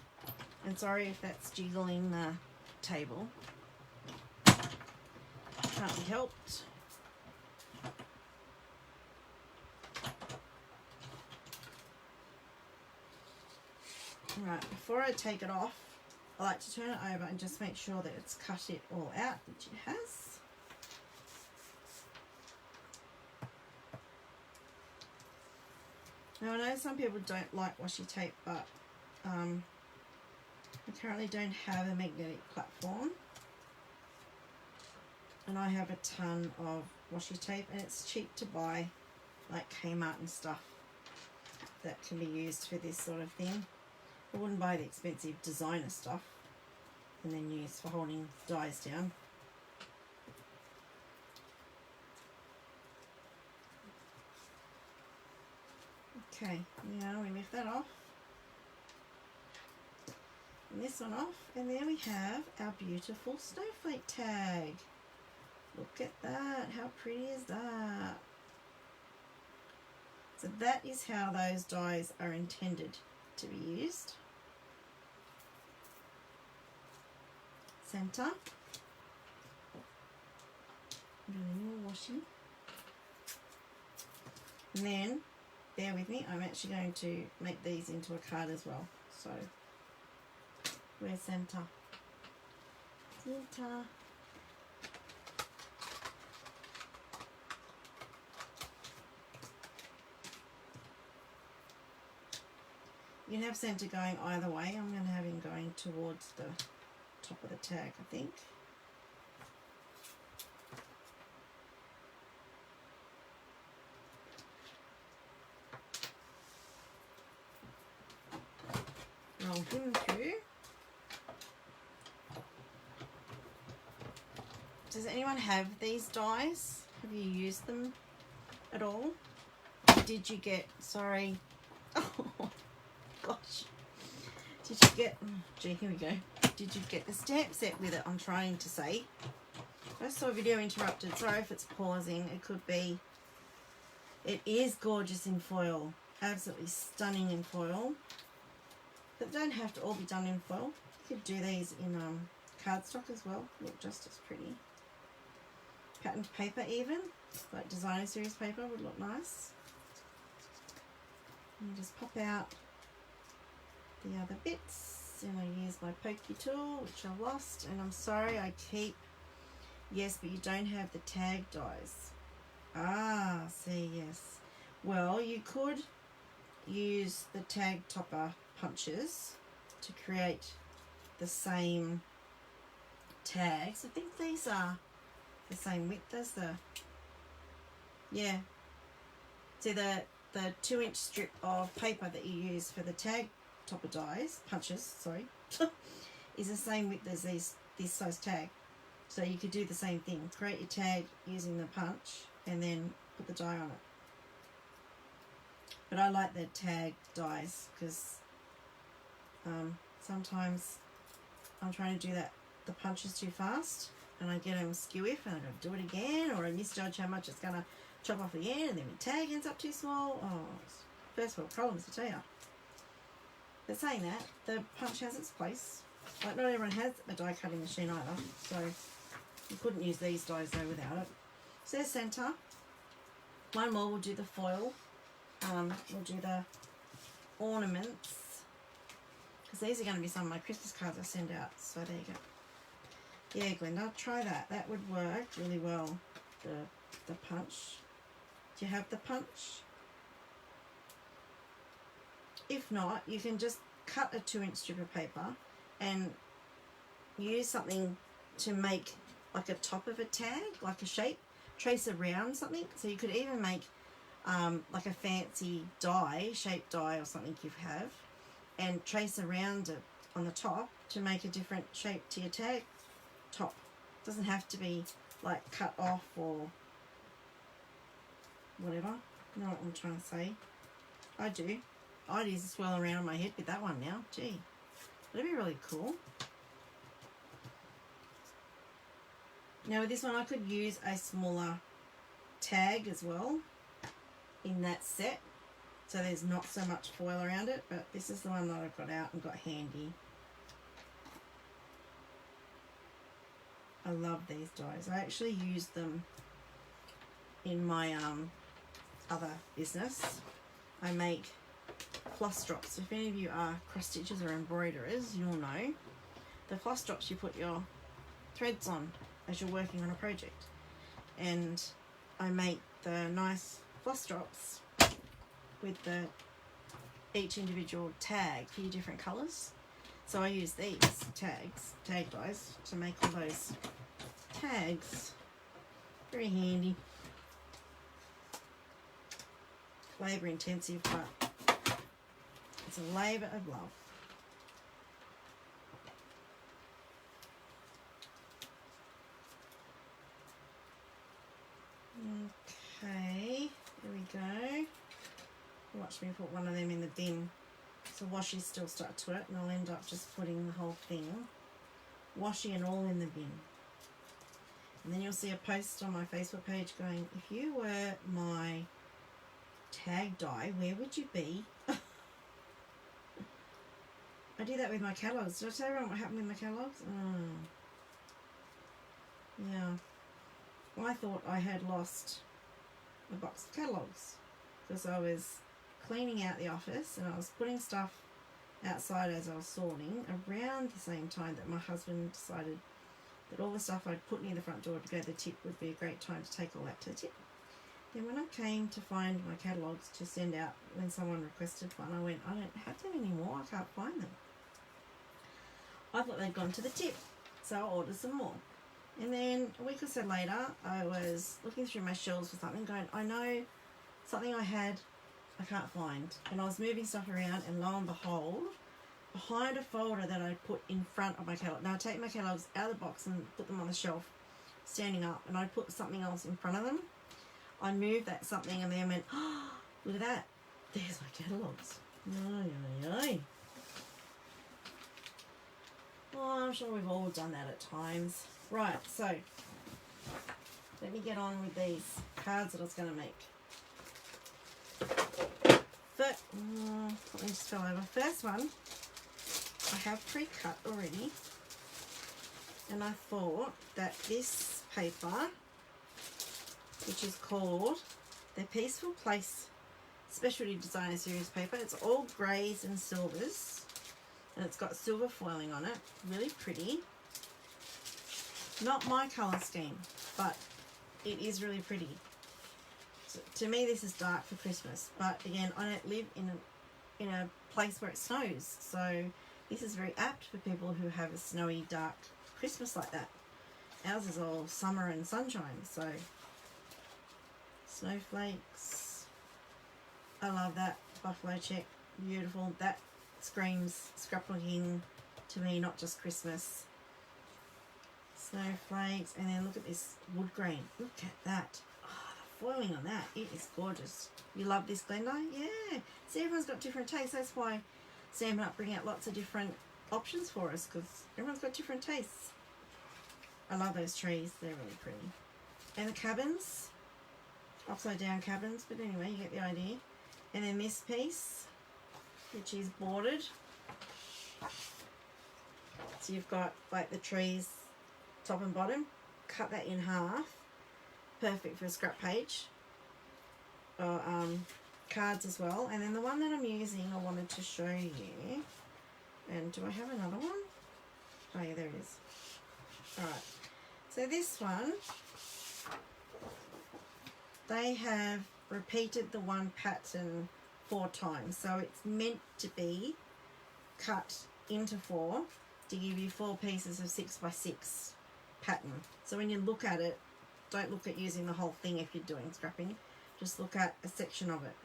And sorry if that's jiggling the table. Can't be helped. Right, before I take it off, I like to turn it over and just make sure that it's cut it all out, which it has. Now I know some people don't like washi tape, but I currently don't have a magnetic platform. And I have a ton of washi tape, and it's cheap to buy, like Kmart and stuff, that can be used for this sort of thing. I wouldn't buy the expensive designer stuff and then use for holding dies down. Okay, now we lift that off. And this one off, and there we have our beautiful snowflake tag. Look at that, how pretty is that? So that is how those dies are intended to be used. Center. I'm going to need more washing. And then, bear with me, I'm actually going to make these into a card as well. So, where's center? Center. You can have center going either way. I'm going to have him going towards the top of the tag, I think. Roll him through. Does anyone have these dies? Have you used them at all? Did you get, sorry, oh gosh, did you get, oh gee, here we go. Did you get the stamp set with it? I'm trying to say. I saw a video interrupted. Sorry if it's pausing. It could be. It is gorgeous in foil. Absolutely stunning in foil. But don't have to all be done in foil. You could do these in cardstock as well. Look just as pretty. Patterned paper even. Like designer series paper would look nice. And just pop out the other bits. And I use my pokey tool, which I lost, and I'm sorry I keep, yes, but you don't have the tag dies. Ah, see, yes. Well, you could use the tag topper punches to create the same tags. I think these are the same width as the, yeah. See the 2-inch strip of paper that you use for the tag topper dies, punches, sorry, is the same width as this size tag. So you could do the same thing. Create your tag using the punch and then put the die on it. But I like the tag dies because sometimes I'm trying to do the punches too fast and I get them skew-if and I got to do it again, or I misjudge how much it's going to chop off the end and then my tag ends up too small. Oh, it's first world problems, I tell you. But saying that, the punch has its place. Like, not everyone has a die cutting machine either, so you couldn't use these dies though without it. So there's center. One more, we'll do the foil. We'll do the ornaments, because these are going to be some of my Christmas cards I send out. So there you go. Yeah, Glenda, try that. That would work really well. the punch. Do you have the punch? If not, you can just cut a 2-inch strip of paper and use something to make like a top of a tag, like a shape, trace around something. So you could even make like a fancy die, shape die or something you have, and trace around it on the top to make a different shape to your tag top. It doesn't have to be like cut off or whatever. You know what I'm trying to say? I do. I'd use a swirl around on my head with that one now. Gee, that'd be really cool. Now with this one I could use a smaller tag as well in that set, so there's not so much foil around it, but this is the one that I've got out and got handy. I love these dies. I actually use them in my other business. I make floss drops. If any of you are cross stitchers or embroiderers, you'll know the floss drops you put your threads on as you're working on a project. And I make the nice floss drops with each individual tag for your different colours. So I use these tag dies to make all those tags. Very handy. Labour intensive, but it's a labour of love. Okay, there we go. Watch me put one of them in the bin. So washi still stuck to it, and I'll end up just putting the whole thing, washi and all, in the bin. And then you'll see a post on my Facebook page going, if you were my tag die, where would you be? I do that with my catalogues. Did I tell everyone what happened with my catalogues? Oh. Yeah. Well, I thought I had lost a box of catalogues because I was cleaning out the office and I was putting stuff outside as I was sorting around the same time that my husband decided that all the stuff I'd put near the front door to go to the tip would be a great time to take all that to the tip. Then when I came to find my catalogues to send out when someone requested one, I went, I don't have them anymore, I can't find them. I thought they'd gone to the tip, so I ordered some more. And then a week or so later, I was looking through my shelves for something, going, I know something I had, I can't find. And I was moving stuff around, and lo and behold, behind a folder that I put in front of my catalogue. Now I take my catalogues out of the box and put them on the shelf, standing up, and I put something else in front of them. I moved that something and then went, oh, look at that, there's my catalogues. Ay. Well, I'm sure we've all done that at times. Right, so let me get on with these cards that I was going to make. But, let me just fell over. First one, I have pre-cut already. And I thought that this paper, which is called the Peaceful Place Specialty Designer Series paper. It's all greys and silvers, and it's got silver foiling on it. Really pretty. Not my colour scheme, but it is really pretty. So, to me, this is dark for Christmas, but again, I don't live in a place where it snows, so this is very apt for people who have a snowy, dark Christmas like that. Ours is all summer and sunshine, so Snowflakes. I love that. Buffalo check. Beautiful. That screams scrapbooking to me, not just Christmas. Snowflakes. And then look at this wood grain. Look at that. Oh, the foiling on that. It is gorgeous. You love this, Glenda? Yeah. See, everyone's got different tastes. That's why Stampin' Up bring out lots of different options for us, because everyone's got different tastes. I love those trees. They're really pretty. And the cabins. Upside down cabins, but anyway, you get the idea. And then this piece, which is bordered. So you've got like the trees, top and bottom. Cut that in half. Perfect for a scrap page. Or cards as well. And then the one that I'm using, I wanted to show you. And do I have another one? Oh yeah, there it is. Alright. So this one they have repeated the one pattern 4 times. So it's meant to be cut into 4 to give you 4 pieces of 6x6 pattern. So when you look at it, don't look at using the whole thing if you're doing scrapping. Just look at a section of it.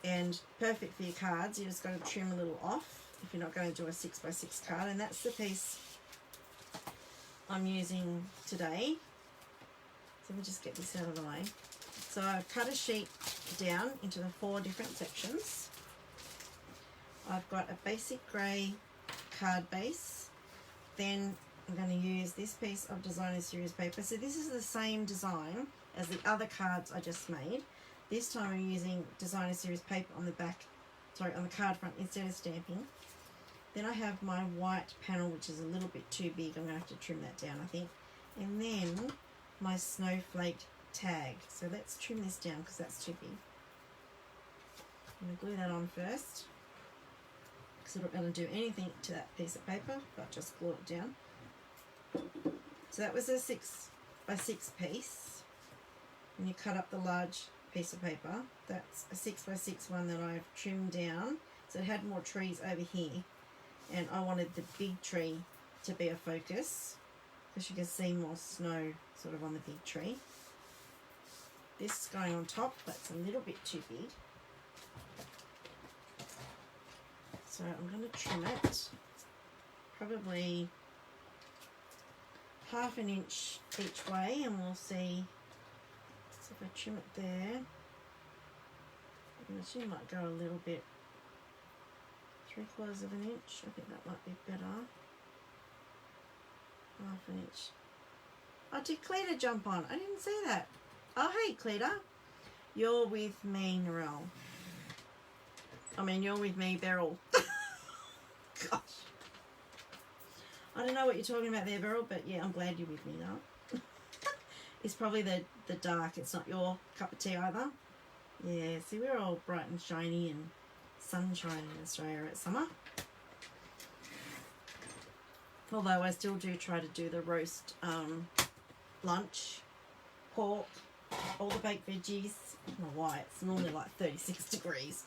And perfect for your cards. You just got to trim a little off if you're not going to do a 6x6 card. And that's the piece I'm using today. So let me just get this out of the way. So I've cut a sheet down into the 4 different sections. I've got a basic grey card base. Then I'm going to use this piece of Designer Series paper. So this is the same design as the other cards I just made. This time I'm using Designer Series paper on the back, sorry, on the card front instead of stamping. Then I have my white panel, which is a little bit too big. I'm going to have to trim that down, I think. And then my snowflake tag. So let's trim this down because that's too big. I'm going to glue that on first, because I'm not going to do anything to that piece of paper, but just glue it down. So that was a 6x6 piece. And you cut up the large piece of paper. That's a 6x6 one that I've trimmed down. So it had more trees over here. And I wanted the big tree to be a focus, because you can see more snow sort of on the big tree. This is going on top, but it's a little bit too big. So I'm going to trim it, probably 1/2 inch each way, and we'll see. So if I trim it there, she might go a little bit, 3/4 inch. I think that might be better. 1/2 inch. Oh, did Cleta jump on? I didn't see that. Oh, hey, Cleta. You're with me, Narelle. I mean, you're with me, Beryl. Gosh. I don't know what you're talking about there, Beryl, but yeah, I'm glad you're with me now. It's probably the dark. It's not your cup of tea either. Yeah, see, we're all bright and shiny and sunshine in Australia at summer. Although I still do try to do the roast lunch, pork, all the baked veggies. I don't know why, it's normally like 36 degrees.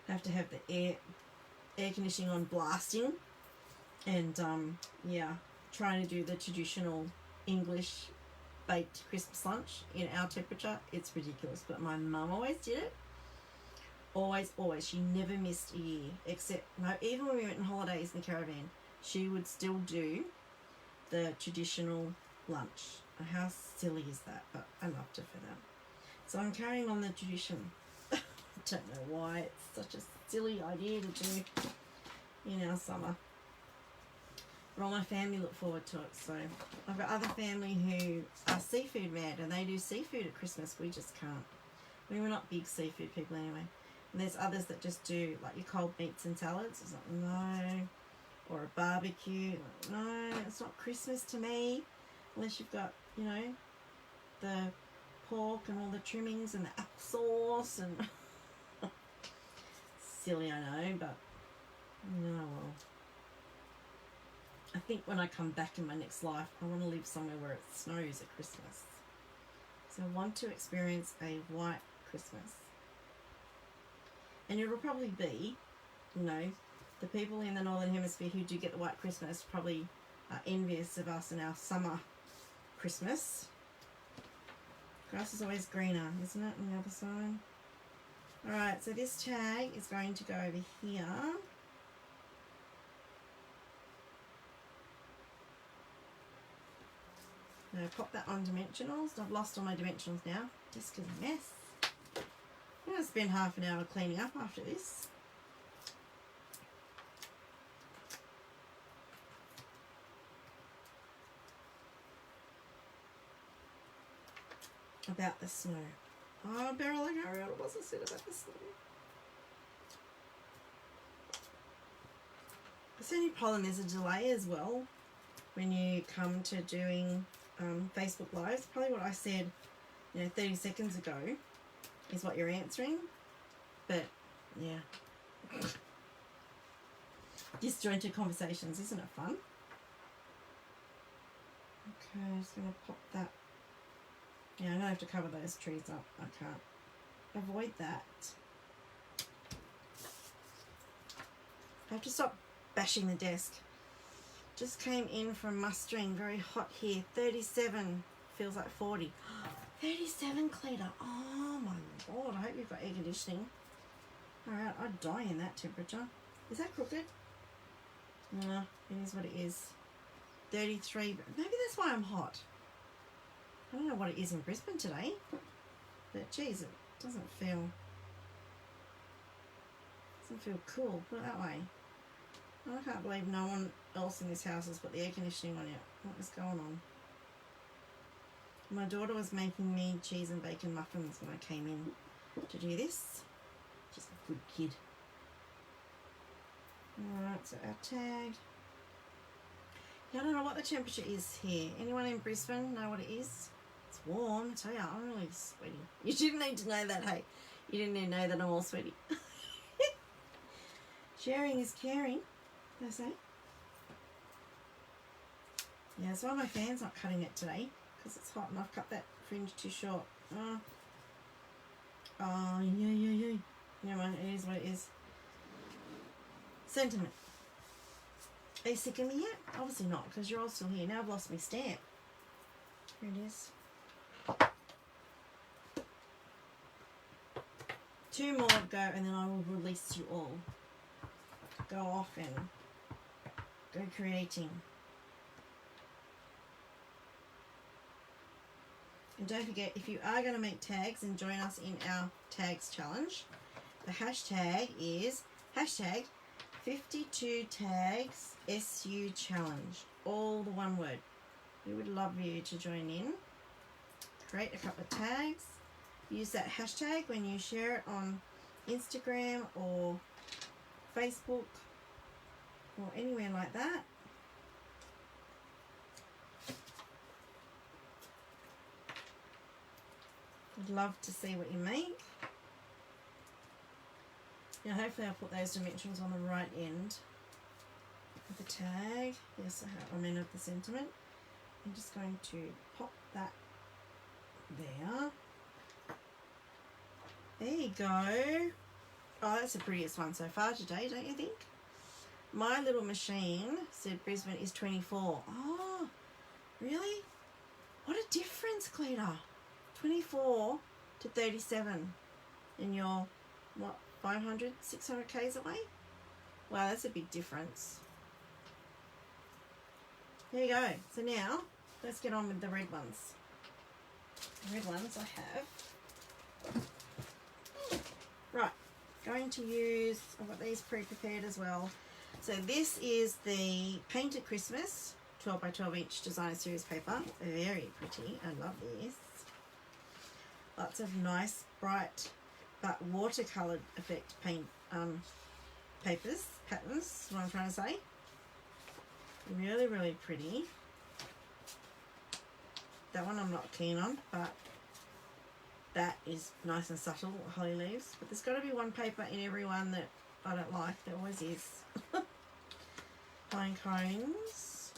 I have to have the air conditioning on blasting, and yeah, trying to do the traditional English baked Christmas lunch in our temperature. It's ridiculous, but my mum always did it. Always. She never missed a year, except, no, even when we went on holidays in the caravan, she would still do the traditional lunch. How silly is that? But I loved her for that. So I'm carrying on the tradition. I don't know why it's such a silly idea to do in our summer. But all my family look forward to it. So I've got other family who are seafood mad, and they do seafood at Christmas. We just can't. I mean, we're not big seafood people anyway. And there's others that just do like your cold meats and salads. It's like, no. Or a barbecue. Like, no, it's not Christmas to me. Unless you've got, you know, the pork and all the trimmings and the applesauce and silly, I know, but no, well. I think when I come back in my next life, I want to live somewhere where it snows at Christmas. So I want to experience a white Christmas. And it'll probably be, you know, the people in the Northern Hemisphere who do get the white Christmas probably are envious of us in our summer Christmas. Grass is always greener, isn't it, on the other side? Alright, so this tag is going to go over here. Now pop that on dimensionals. I've lost all my dimensionals now. Desk is a mess. I'm going to spend half an hour cleaning up after this. About the snow. Oh, Beryl, I can't remember what I said about the snow. There's any problem, there's a delay as well when you come to doing Facebook Lives. Probably what I said, 30 seconds ago is what you're answering. But, yeah. Disjointed conversations, isn't it fun? Okay, I'm just going to pop that Yeah, I'm going to have to cover those trees up. I can't avoid that. I have to stop bashing the desk. Just came in from mustering. Very hot here. 37. Feels like 40. 37, Cleta. Oh my lord. I hope you've got air conditioning. Alright, I'd die in that temperature. Is that crooked? No, it is what it is. 33. But maybe that's why I'm hot. I don't know what it is in Brisbane today. But geez, it doesn't feel cool. Put it that way. I can't believe no one else in this house has put the air conditioning on yet. What is going on? My daughter was making me cheese and bacon muffins when I came in to do this. Just a good kid. Alright, so our tag. Yeah, I don't know what the temperature is here. Anyone in Brisbane know what it is? It's warm, I tell you, I'm really sweaty. You didn't need to know that, hey. You didn't need to know that I'm all sweaty. Sharing is caring, they say. Yeah, that's why my fan's not cutting it today, because it's hot and I've cut that fringe too short. Oh, yeah. Never mind, it is what it is. Sentiment. Are you sick of me yet? Obviously not, because you're all still here. Now I've lost my stamp. Here it is. 2 more to go and then I will release you all. Go off and go creating. And don't forget, if you are going to make tags and join us in our tags challenge, the hashtag is hashtag 52 tags SU challenge. All the one word. We would love you to join in. Create a couple of tags. Use that hashtag when you share it on Instagram or Facebook or anywhere like that. I'd love to see what you make. Now hopefully I'll put those dimensions on the right end of the tag. Yes, I mean of the sentiment. I'm just going to pop that there. There you go. Oh, that's the prettiest one so far today, don't you think? My little machine said Brisbane is 24. Oh, really? What a difference, Cleta. 24 to 37. And you're, what, 500, 600 k's away? Wow, that's a big difference. There you go. So now, let's get on with the red ones. The red ones I have. Right, going to use, I've got these pre-prepared as well. So this is the Painted Christmas 12 by 12 inch designer series paper. Very pretty, I love this. Lots of nice, bright, but watercoloured effect paint patterns, is what I'm trying to say. Really, really pretty. That one I'm not keen on, but that is nice and subtle, holly leaves. But there's got to be one paper in every one that I don't like. There always is. Pine cones.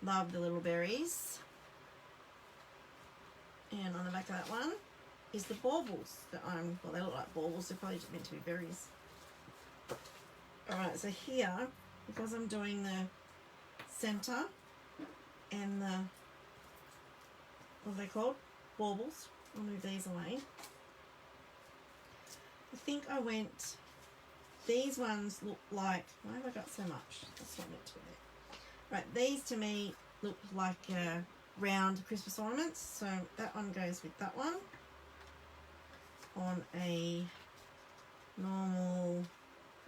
Love the little berries. And on the back of that one is the baubles that well, they look like baubles. They're probably just meant to be berries. Alright, so here, because I'm doing the centre and the, what are they called? Baubles. I'll move these away. I think I went, these ones look like, why have I got so much? That's not meant to be there. Right, these to me look like round Christmas ornaments. So that one goes with that one. On a normal,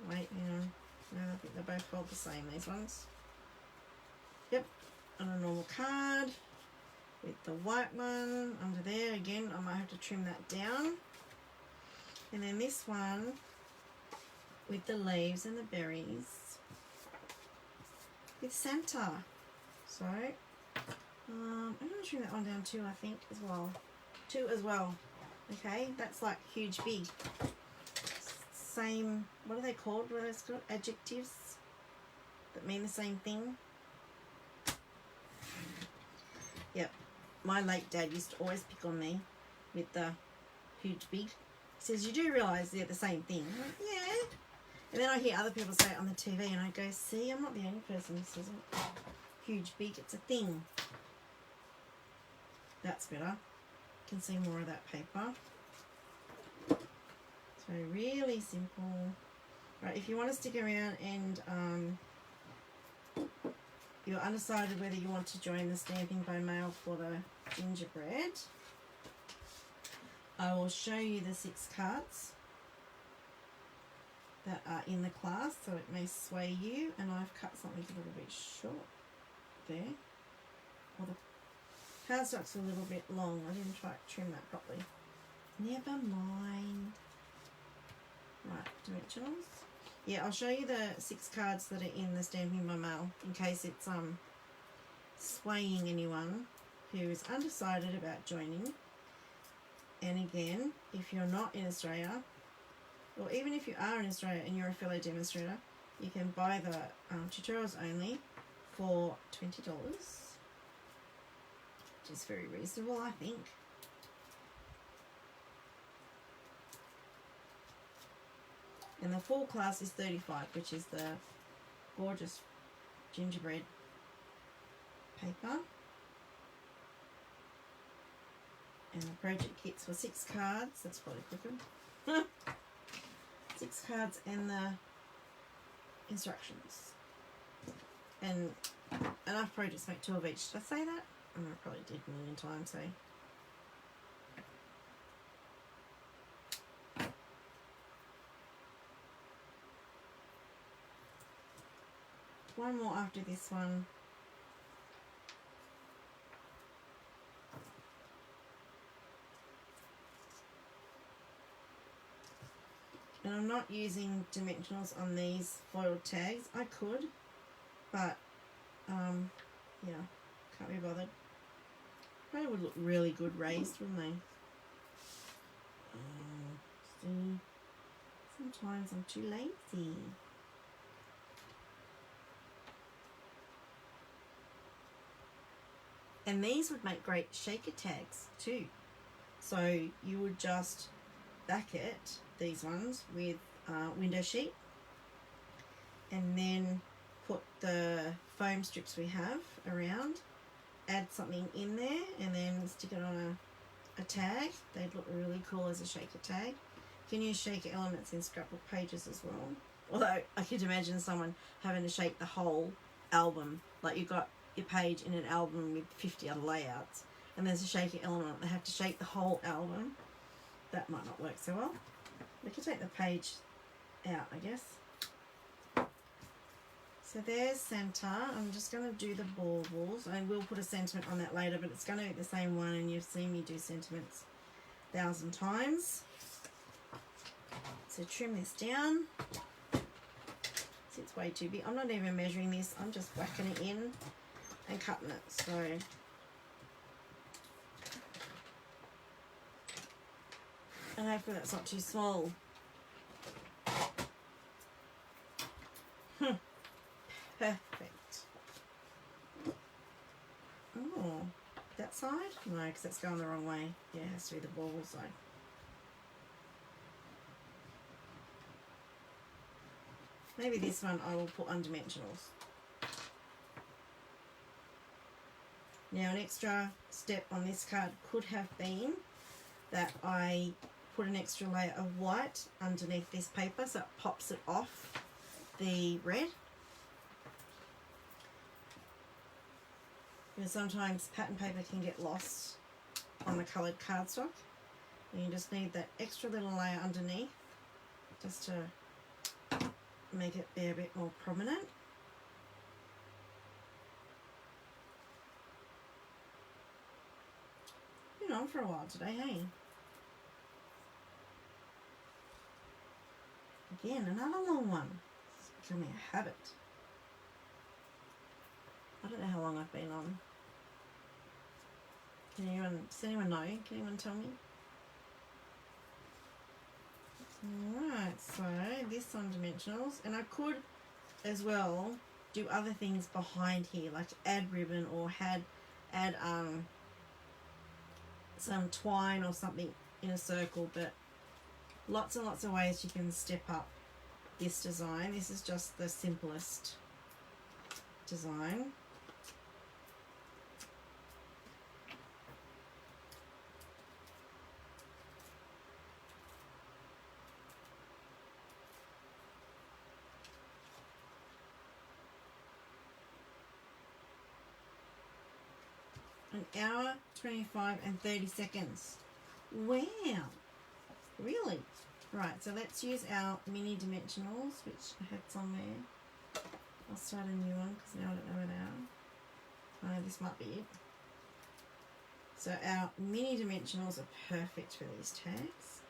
wait, no, I think they're both called the same, these ones. Yep, on a normal card with the white one under there. Again, I might have to trim that down. And then this one with the leaves and the berries with Santa. So I'm going to trim that one down too, I think, as well. 2 as well. Okay, that's like huge, big. Same, what are they called? What are those called? Adjectives that mean the same thing. Yep. My late dad used to always pick on me with the huge beak. He says, you do realise they're the same thing? I'm like, yeah. And then I hear other people say it on the TV and I go, see, I'm not the only person who says it. Huge beak, it's a thing. That's better. You can see more of that paper. So really simple. Right, if you want to stick around and you're undecided whether you want to join the Stamping by Mail for the gingerbread, I will show you the 6 cards that are in the class, so it may sway you. And I've cut something a little bit short there. Well, the cardstock's a little bit long. I didn't try to trim that properly. Never mind. Right, dimensionals. Yeah, I'll show you the 6 cards that are in the Stamping by Mail in case it's swaying anyone who is undecided about joining. And again, if you're not in Australia, or even if you are in Australia and you're a fellow demonstrator, you can buy the tutorials only for $20, which is very reasonable, I think. And the full class is $35, which is the gorgeous gingerbread paper. And the project kit's for 6 cards. That's probably quicker. 6 cards and the instructions. And enough projects make 2 of each. Did I say that? I probably did a million times, so. One more after this one. And I'm not using dimensionals on these foiled tags. I could, but yeah, can't be bothered. They would look really good raised, wouldn't they? See, sometimes I'm too lazy. And these would make great shaker tags too. So you would just back it, these ones, with window sheet, and then put the foam strips we have around, add something in there, and then stick it on a tag. They'd look really cool as a shaker tag. You can use shaker elements in scrapbook pages as well. Although I could imagine someone having to shape the whole album, like you've got your page in an album with 50 other layouts, and there's a shaker element. They have to shape the whole album. That might not work so well. We could take the page out, I guess. So there's Santa. I'm just going to do the baubles. I will put a sentiment on that later, but it's going to be the same one, and you've seen me do sentiments 1,000 times. So trim this down. See, it's way too big. I'm not even measuring this. I'm just whacking it in and cutting it. So and hopefully that's not too small. Perfect. Oh, that side? No, because that's going the wrong way. Yeah, it has to be the bauble side. Maybe this one I will put undimensionals. Now an extra step on this card could have been that I put an extra layer of white underneath this paper so it pops it off the red. Because sometimes pattern paper can get lost on the coloured cardstock. And you just need that extra little layer underneath just to make it be a bit more prominent. Been on for a while today, hey? Again, another long one. It's becoming a habit. I don't know how long I've been on. Does anyone know? Can anyone tell me? Alright, so this on dimensionals, and I could as well do other things behind here, like add ribbon or add some twine or something in a circle, but lots and lots of ways you can step up this design. This is just the simplest design. An hour, 25 and 30 seconds. Wow. Really? Right, so let's use our mini dimensionals, which I had somewhere. I'll start a new one because now I don't know where they are. This might be it. So our mini dimensionals are perfect for these tags.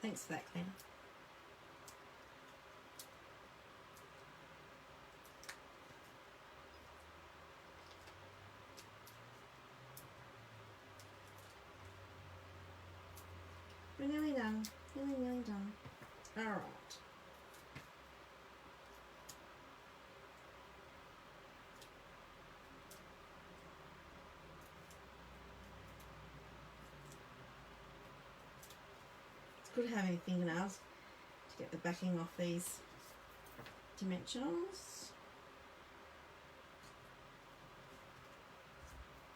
Thanks for that, Claire. We're nearly done. Nearly done. Alright. It's good having fingernails to get the backing off these dimensionals.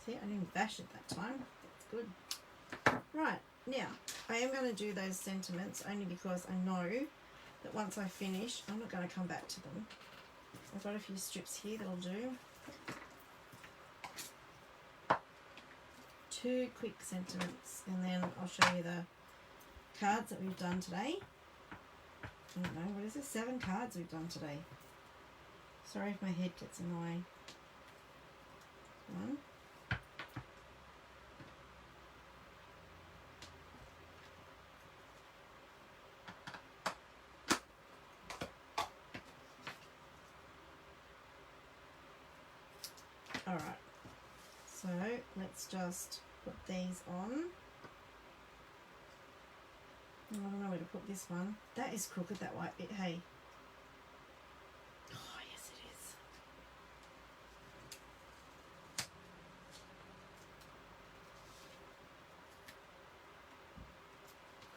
See, I didn't bash it that time. That's good. Right. Now, I am going to do those sentiments only because I know that once I finish, I'm not going to come back to them. I've got a few strips here that'll do. 2 quick sentiments, and then I'll show you the cards that we've done today. I don't know, what is it? 7 cards we've done today. Sorry if my head gets in the way. 1. Alright, so let's just put these on. I don't know where to put this one. That is crooked, that white bit, hey. Oh, yes it is.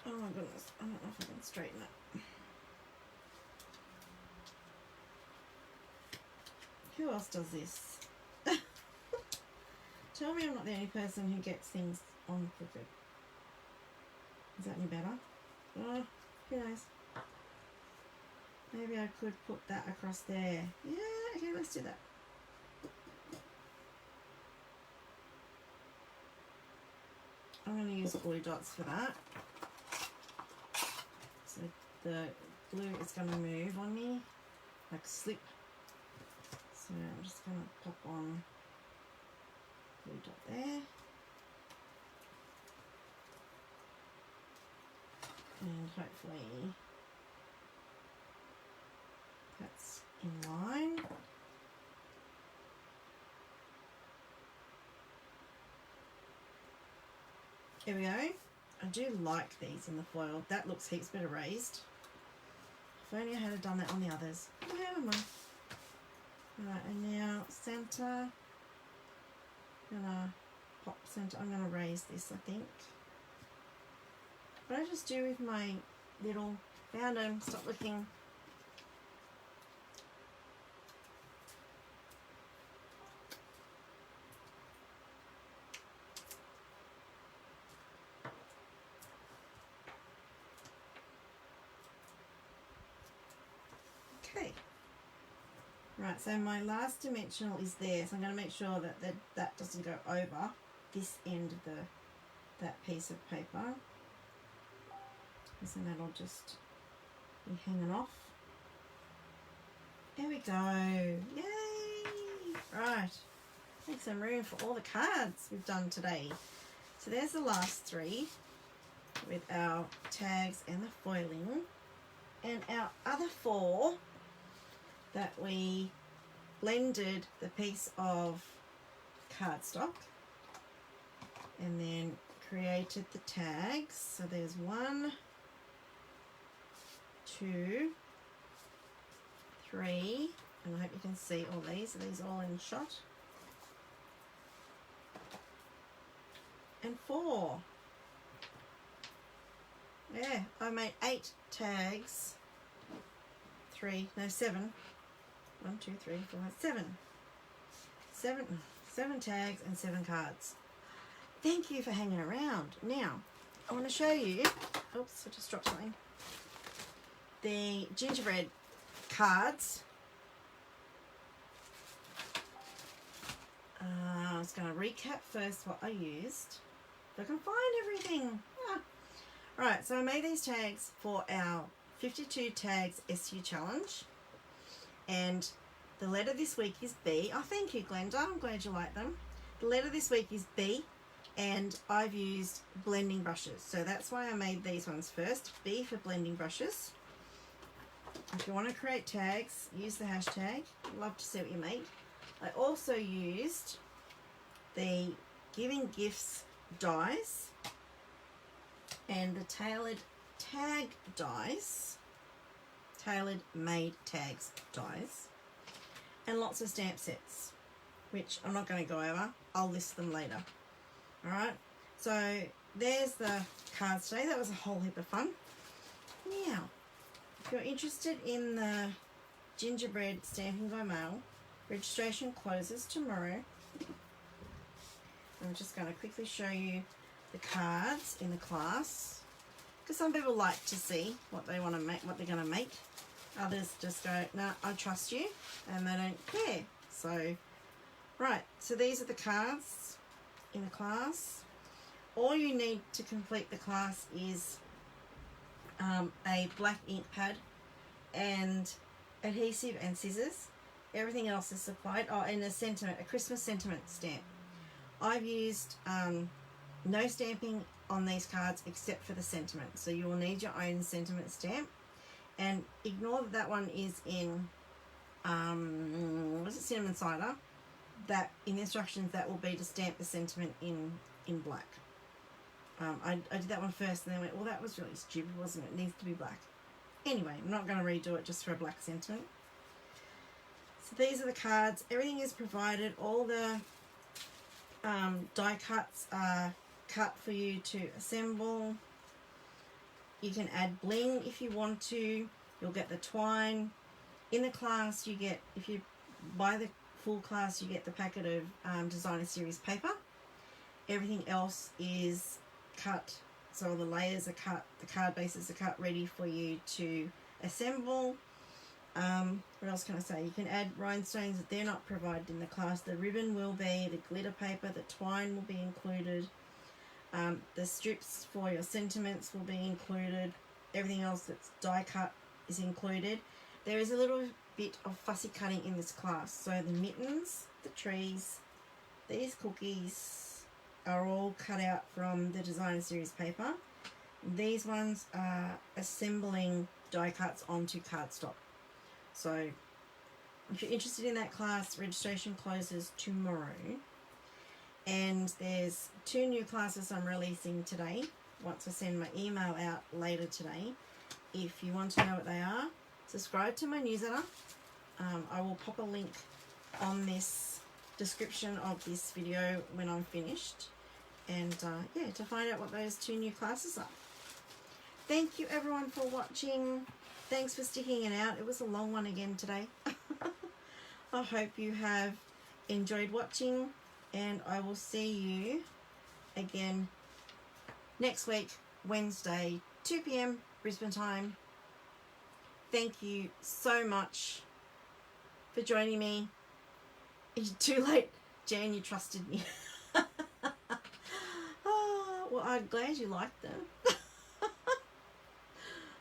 Oh my goodness, I don't know if I can straighten it. Who else does this? Tell me I'm not the only person who gets things on crooked. Is that any better? Oh, who knows? Maybe I could put that across there. Yeah, okay, let's do that. I'm going to use glue dots for that. So the glue is going to move on me, like slip. So I'm just going to pop on glue dot there. And hopefully that's in line. Here we go. I do like these in the foil. That looks heaps better raised. If only I had done that on the others. Never mind. Alright, and now centre. Gonna pop centre. I'm gonna raise this, I think. What I just do with my little, found them, stop looking. Okay. Right, so my last dimensional is there, so I'm going to make sure that that doesn't go over this end of that piece of paper. So that'll just be hanging off. There we go. Yay! Right. Make some room for all the cards we've done today. So there's the last 3 with our tags and the foiling. And our other 4 that we blended the piece of cardstock and then created the tags. So there's 1, 2, 3, And I hope you can see all these. Are these all in shot? And 4. Yeah, I made 8 tags. 7. 1, 2, 3, 4, 7. 7 tags and 7 cards. Thank you for hanging around. Now, I want to show you, oops, I just dropped something, the gingerbread cards. I was going to recap first what I used. If I can find everything. Right, so I made these tags for our 52 tags SU challenge. And the letter this week is B. Oh, thank you, Glenda. I'm glad you like them. The letter this week is B. And I've used blending brushes. So that's why I made these ones first. B for blending brushes. If you want to create tags, use the hashtag. I'd love to see what you make. I also used the Giving Gifts dies and the tailored tag dies, tailored made tags dies, and lots of stamp sets, which I'm not going to go over. I'll list them later. Alright, so there's the cards today. That was a whole heap of fun. Now, if you're interested in the gingerbread stamping by mail, registration closes tomorrow. I'm just going to quickly show you the cards in the class, because some people like to see what they want to make, what they're going to make. Others just go, nah, I trust you, and they don't care. So, right, so these are the cards in the class. All you need to complete the class is a black ink pad and adhesive and scissors. Everything else is supplied. Oh, and a Christmas sentiment stamp. I've used no stamping on these cards except for the sentiment. So you will need your own sentiment stamp. And ignore that one is in, was it cinnamon cider? That in the instructions that will be to stamp the sentiment in black. I did that one first and then went, well, that was really stupid, wasn't it? It needs to be black. Anyway, I'm not going to redo it just for a black sentiment. So these are the cards. Everything is provided. All the die cuts are cut for you to assemble. You can add bling if you want to. You'll get the twine. In the class, you get, if you buy the full class, you get the packet of designer series paper. Everything else is cut, so the layers are cut, the card bases are cut, ready for you to assemble. What else can I say? You can add rhinestones. They're not provided in the class. The ribbon will be, the glitter paper, the twine will be included. The strips for your sentiments will be included. Everything else that's die cut is included. There is a little bit of fussy cutting in this class. So the mittens, the trees, these cookies are all cut out from the designer series paper. These ones are assembling die cuts onto cardstock. So if you're interested in that class, registration closes tomorrow. And there's 2 new classes I'm releasing today, once I send my email out later today. If you want to know what they are, subscribe to my newsletter. I will pop a link on this description of this video when I'm finished. And yeah, to find out what those 2 new classes are. Thank you everyone for watching. Thanks for sticking it out. It was a long one again today. I hope you have enjoyed watching, and I will see you again next week, Wednesday, 2 p.m. Brisbane time. Thank you so much for joining me. It's too late, Jan, you trusted me. Oh, well, I'm glad you liked them.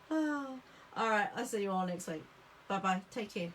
Oh. All right, I'll see you all next week. Bye-bye. Take care.